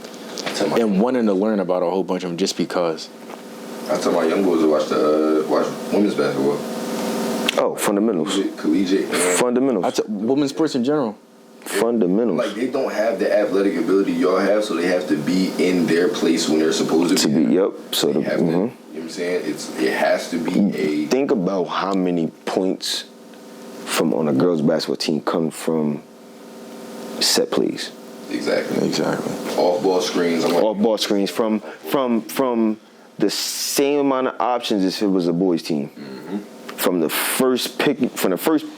And wanting to learn about a whole bunch of them just because. I tell my young boys to watch women's basketball. Oh, fundamentals. Collegiate. Fundamentals. Women's sports in general. Fundamentals. Like they don't have the athletic ability y'all have, so they have to be in their place when they're supposed to be. Yep. So you know what I'm saying? It has to be a. Think about how many points from on a girls' basketball team come from set plays. Exactly. Off ball screens. Off ball screens from the same amount of options as if it was a boys team. Mm-hmm. From the first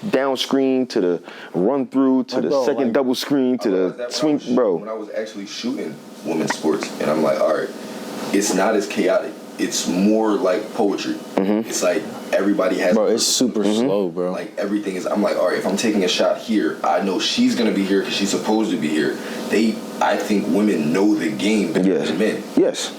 down screen to the run through to the second double screen to the swing, bro. When I was actually shooting women's sports, and I'm like, all right, it's not as chaotic. It's more like poetry. Mm-hmm. It's like everybody has. Bro, it's super slow, bro. Like everything is. I'm like, all right, if I'm taking a shot here, I know she's gonna be here because she's supposed to be here. I think women know the game better than men. Yes,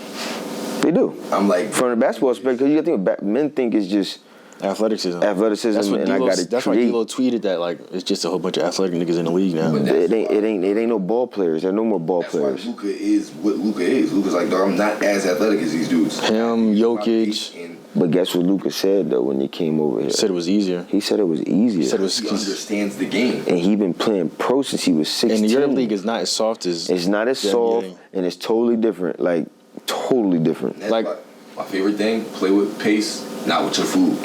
they do. I'm like, from the basketball aspect, because you got to think men think it's just athleticism. That's why D-Lo tweeted that like it's just a whole bunch of athletic niggas in the league now. It ain't no ball players. There are no more ball players. Luka is what Luka is. Luka's like, dog, I'm not as athletic as these dudes. Him, Jokic. But guess what Luka said though when he came over here? He said it was easier. He said it was easier. He said he understands the game. And he been playing pro since he was 16. And your league is not as soft as. It's not as soft, and it's totally different. Like totally different. That's like my favorite thing: play with pace, not with your food.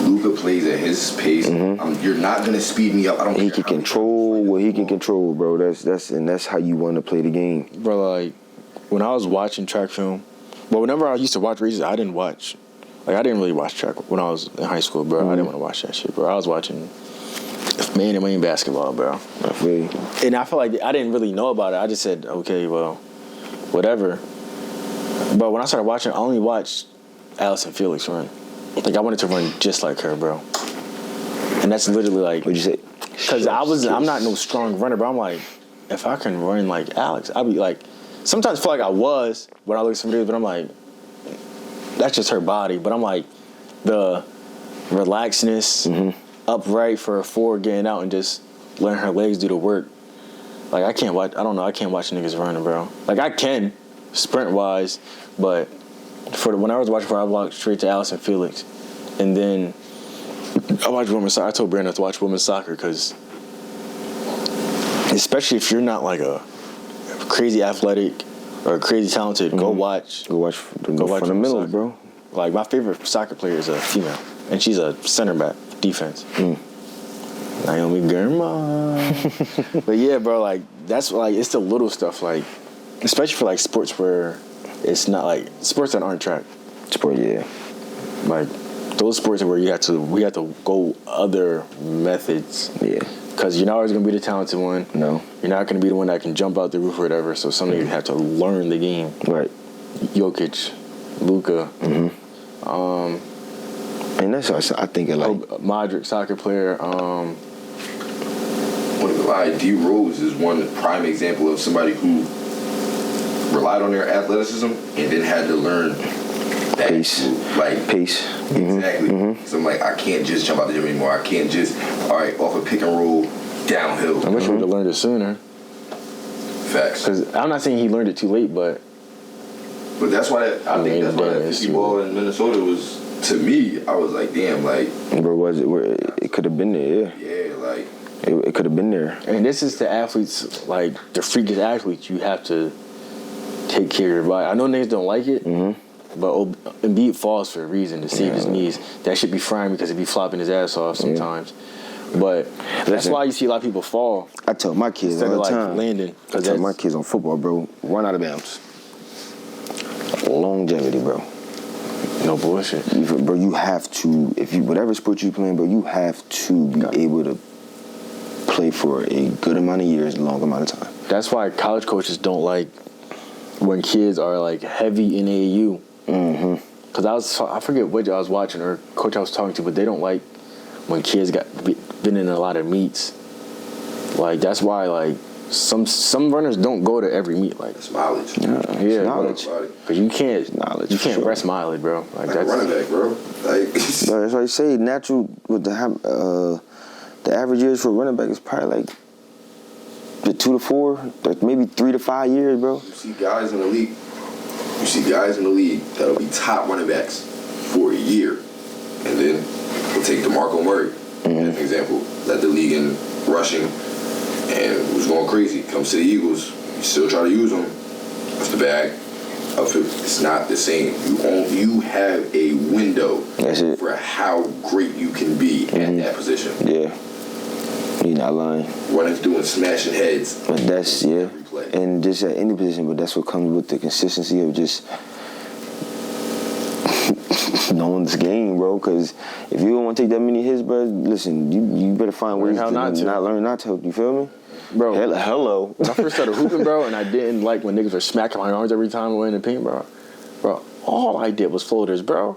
Luka plays at his pace. Mm-hmm. You're not gonna speed me up. I don't. He can control what he can control, bro. That's how you want to play the game, bro. Like when I was watching track film. But whenever I used to watch races, I didn't really watch track when I was in high school, bro. I didn't want to watch that shit, bro. I was watching man and basketball, bro. And I felt like I didn't really know about it. I just said, okay, well, whatever. But when I started watching, I only watched Allison Felix run. Like I wanted to run just like her, bro. And that's literally like. What'd you say? Because I'm not no strong runner, but I'm like, if I can run like Alex, I'd be like. Sometimes I feel like I was when I look at some videos, but I'm like, that's just her body. But I'm like, the relaxedness, upright for a forward getting out and just letting her legs do the work. Like I can't watch niggas running, bro. Like I can, sprint wise, but when I was watching I walked straight to Allison Felix, and then I watched women's soccer. I told Brandon to watch women's soccer because, especially if you're not like a crazy athletic or crazy talented, go watch fundamentals, bro. Like my favorite soccer player is a female, and she's a center back defense. Naomi Girma. But yeah, bro, like that's like it's the little stuff, like especially for like sports where it's not like sports that aren't track. Sport, yeah. Like those sports where we have to go other methods. Yeah. Because you're not always going to be the talented one. No. You're not going to be the one that can jump out the roof or whatever. So some of you have to learn the game. Right. Jokic, Luka. And that's what I think of like. Modric, soccer player. D Rose is one prime example of somebody who relied on their athleticism and then had to learn that pace. Exactly. So I'm like, I can't just jump out the gym anymore. I can't just off a pick and roll downhill. I wish we would have learned it sooner. Facts. Because I'm not saying he learned it too late, but that's why I think that's why that 50 ball in Minnesota was, to me, I was like, damn, like it could have been there. Yeah, like it could have been there. And this is the athletes, like the freakish athletes. You have to take care of your body. I know niggas don't like it. But Embiid falls for a reason to save his knees. That should be fine because he'd be flopping his ass off sometimes. But that's why you see a lot of people fall. I tell my kids all the time. Landing. I tell my kids on football, bro, run out of bounds. Longevity, bro. No bullshit. Bro, you have to, whatever sport you playing, bro, you have to be able to play for a good amount of years, a long amount of time. That's why college coaches don't like when kids are like heavy in AAU. Mm-hmm. Cause I forget what I was watching or coach I was talking to, but they don't like when kids been in a lot of meets. Like that's why like some runners don't go to every meet. Like It's mileage. yeah, knowledge. Cause you can't sure. rest mileage, bro. Like that's a running back, bro. Like Bro, that's why I say natural with the average years for a running back is probably like the 2 to 4, maybe 3 to 5 years, bro. you see guys in the league that'll be top running backs for a year, and then we'll take DeMarco Murray as an example. Led the league in rushing and was going crazy. Comes to the Eagles, you still try to use him. That's the bag. It's not the same. You have a window for how great you can be at that position. Yeah. You're not lying. Running through and smashing heads. But that's, yeah. And just at any position, but that's what comes with the consistency of just knowing this game, bro. Because if you don't want to take that many hits, bro, listen, you better find ways to not learn not to. You feel me? Bro, hello. When I first started hooping, bro, and I didn't like when niggas were smacking my arms every time I went in the paint, bro. Bro, all I did was floaters, bro.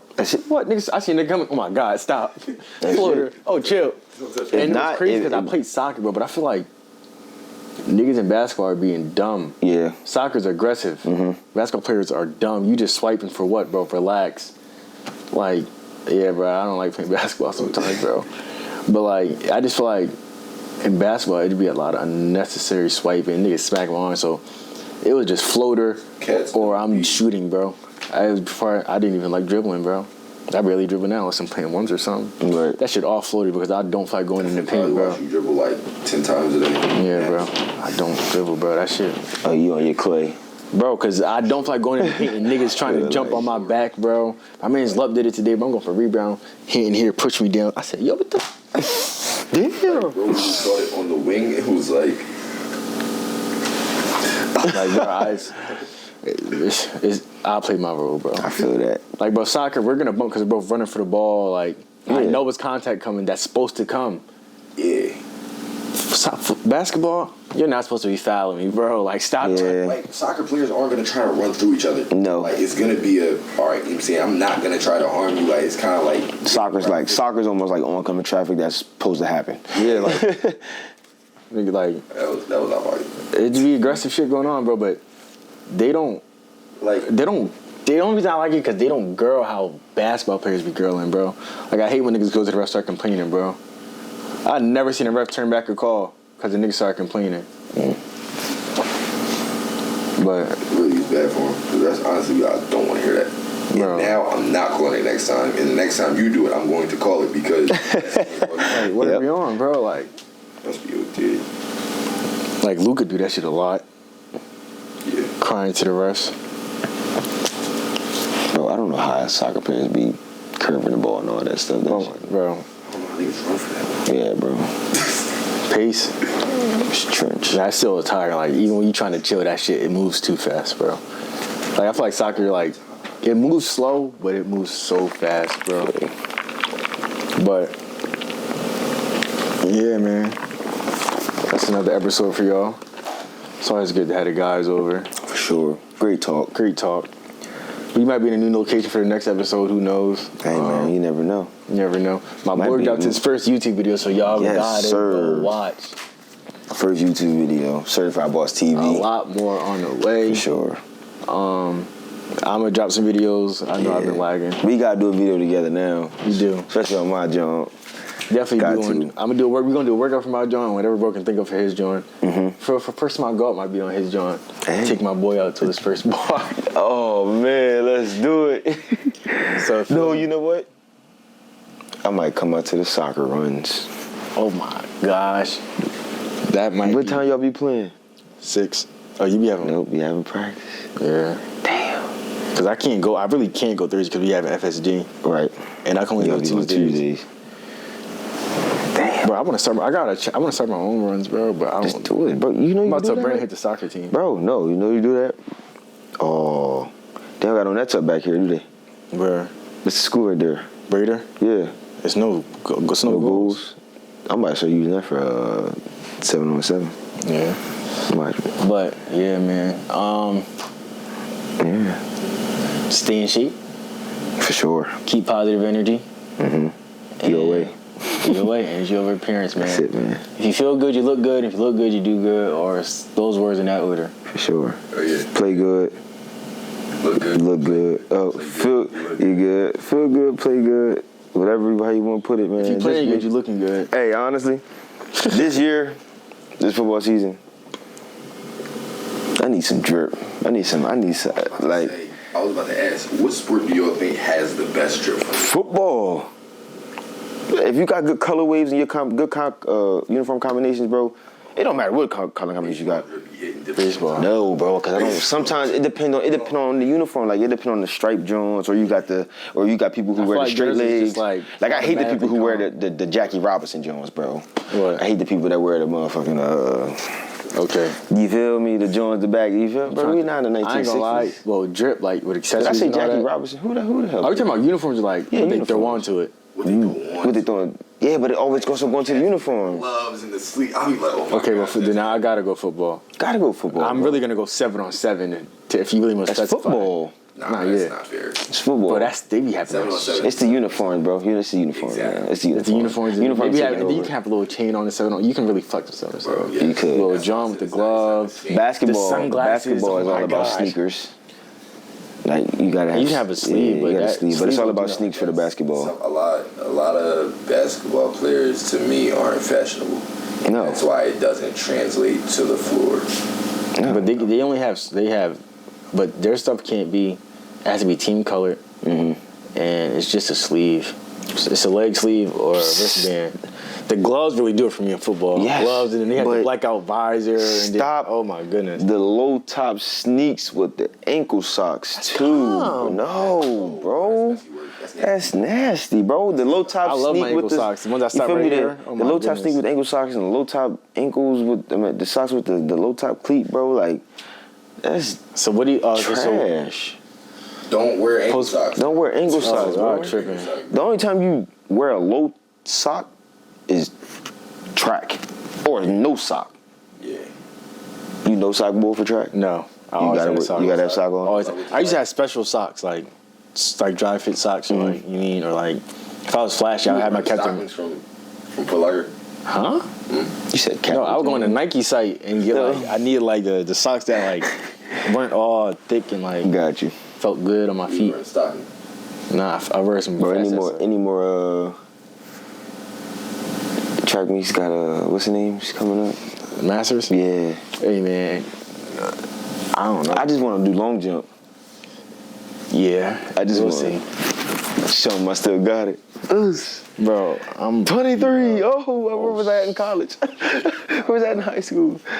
What niggas? I seen niggas coming. Oh my god, stop. Floater. Oh, chill. And it was crazy because I played soccer, bro. But I feel like niggas in basketball are being dumb. Yeah. Soccer's aggressive. Basketball players are dumb. You just swiping for what, bro? Relax. Like, yeah, bro. I don't like playing basketball sometimes, bro. But like, I just feel like in basketball it'd be a lot of unnecessary swiping. Niggas smack my arm, so it was just floater or I'm shooting, bro. Before I didn't even like dribbling, bro. I barely dribble now unless I'm playing ones or something. Right. That shit all floated because I don't feel like going in the paint, bro. Watch you dribble like 10 times a day. Yeah, bro. I don't dribble, bro. That shit. Oh, you on your clay. Bro, because I don't feel like going in the paint and niggas trying to jump on my back, bro. My man's Lup did it today, but I'm going for a rebound. Hitting here, push me down. I said, yo, what the? Damn. Like, bro, when you saw it on the wing, it was like... Like, bro, I'll play my role, bro. I feel that. Like, bro, soccer, we're going to bump because we're both running for the ball. Like, I know it's contact coming that's supposed to come. Yeah. Basketball, you're not supposed to be fouling me, bro. Like, stop. Like, soccer players aren't going to try to run through each other. No. Like, it's going to be all right, you know what I'm saying? I'm not going to try to harm you. Like, it's kind of like... Soccer's almost like oncoming traffic that's supposed to happen. Yeah, like... nigga, like... That was not funny. It'd be aggressive shit going on, bro, but they don't... Like... The only reason I like it because they don't girl how basketball players be girling, bro. Like, I hate when niggas go to the ref start complaining, bro. I've never seen a ref turn back a call because the niggas start complaining. But it really is bad for him. Because that's honestly, I don't want to hear that. And now I'm not calling it next time. And the next time you do it, I'm going to call it because... like, what are we on, bro? Like... Must be OD. Like, Luka do that shit a lot. Yeah. Crying to the refs. Bro, I don't know how soccer players be curving the ball and all that stuff. Bro. I don't know how niggas run for that. Yeah, bro. Pace. It's trench. I still tired. Like, even when you trying to chill that shit, it moves too fast, bro. Like, I feel like soccer, like, it moves slow, but it moves so fast, bro. But, yeah, man. That's another episode for y'all. It's always good to have the guys over. For sure. Great talk. Great talk. We might be in a new location for the next episode. Who knows? Hey, man, you never know. You never know. My boy dropped his first YouTube video, so y'all gotta go watch. First YouTube video, Certified Boss TV. A lot more on the way. For sure. I'm gonna drop some videos. I know I've been lagging. We gotta do a video together now. We do. Especially on my jump. Definitely doing. I'm gonna do a work. We're gonna do a workout for my joint. Whatever bro can think of for his joint. For first time I go up, might be on his joint. Take my boy out to his first bar. Oh man, let's do it. So you know what? I might come out to the soccer runs. Oh my gosh, that might. What time y'all be playing? 6. Oh, you be having? Nope, be having practice. Yeah. Damn. Cause I can't go. I really can't go Thursdays because we have an FSG. Right. And I can only go Tuesdays. Damn. Bro, I want to start. I want to start my own runs, bro. But I don't just do it, bro. You know I'm you about do to that. hit the soccer team, bro. No, you know you do that. Oh, they don't got no nets up back here, do they? Where? It's the school right there. Breeder? Yeah. It's no goals. I might start using that for 7-on-7. Yeah. But yeah, man. Yeah. Stay in shape. For sure. Keep positive energy. Your way. Your way. Energy over appearance, man. That's it, man. If you feel good, you look good. If you look good, you do good. Or those words in that order. For sure. Oh, yeah. Play good. Look good. Look good. Oh, feel you good. Feel good. Play good. Whatever, how you want to put it, man. If you playing good, you looking good. Hey, honestly, this year, this football season, I need some drip. I need some, I was about to ask, what sport do you all think has the best drip? Football. If you got good color waves and your uniform combinations, bro, it don't matter what color combinations you got. Baseball. No, bro, because I don't. Sometimes it depend on the uniform. Like it depend on the striped joints, or you got people who wear the straight legs. Like I hate the people who wear the Jackie Robinson joints, bro. What? I hate the people that wear the motherfucking Okay. You feel me? The joints, the back. You feel me? Bro, we not in the 1960s. I ain't gonna lie. Well, drip like with accessories. Did I say and all Jackie that. Robinson? Who the hell? Are you talking about uniforms? Like Yeah, they throw on to it. What they throwing? Yeah, but it always goes to the uniform. Gloves and the sleeve. I'll be like, oh my Okay, God, well, then now I gotta go football. Gotta go football. I'm bro. really gonna go 7-on-7 if you really want to That's specify. football. Nah, yeah. that's not fair. It's football. But they be having 7-on-7. It's the uniform, bro. It's the uniform, Exactly. man. It's the uniform. the uniforms. Uniform Maybe taking you over. can have a little chain on the 7-on. You can really flex the 7-on-7. Bro, yeah. You could. Little That's jump with the gloves. Basketball. The sunglasses, Basketball is oh all my about gosh. sneakers. Like you gotta have. You have a sleeve, yeah, but you got a that sleeve, but it's sleeve all will about do sneaks for the basketball. So a lot of basketball players to me aren't fashionable. No. That's why it doesn't translate to the floor. No. But they only have, but their stuff can't be. It has to be team colored, and it's just a sleeve. It's a leg sleeve or a wristband. The gloves really do it for me in football. Yes, Gloves, and then they have the but blackout visor. stop. Oh my goodness. The low top sneaks with the ankle socks too. dumb. No, bro. That's nasty, bro. The low top I sneak love my with ankle the socks. The ones that you stop feel right me? here. Oh The my low top goodness. sneak with ankle socks and the low top ankles with the socks with the low top cleat, bro. Like that's So what do you? trash. Don't wear ankle socks. Don't wear ankle socks, bro. I'm tripping. The only time you wear a low sock is track or no sock. Yeah. You no sock bull for track? No, I You always gotta have socks. you gotta have sock on. Always. I used to have special socks, like dry fit socks, or like you mean, or like if I was flashy, I would have my captain. Stockings from Foot Locker. Huh? You said captain. No, I would go on the Nike site and get like I needed like the socks that like weren't all thick and like Got you. felt good on my You feet. wearing stockings. Nah, I wear some. Bro, fast ass- any more track meets got what's the name? She's coming up. Masters? Yeah. Hey man, I don't know. I just want to do long jump. Yeah, I just we'll want see. to show them I still got it. Bro, I'm 23. Oh, where was I at in college? Where was I in high school?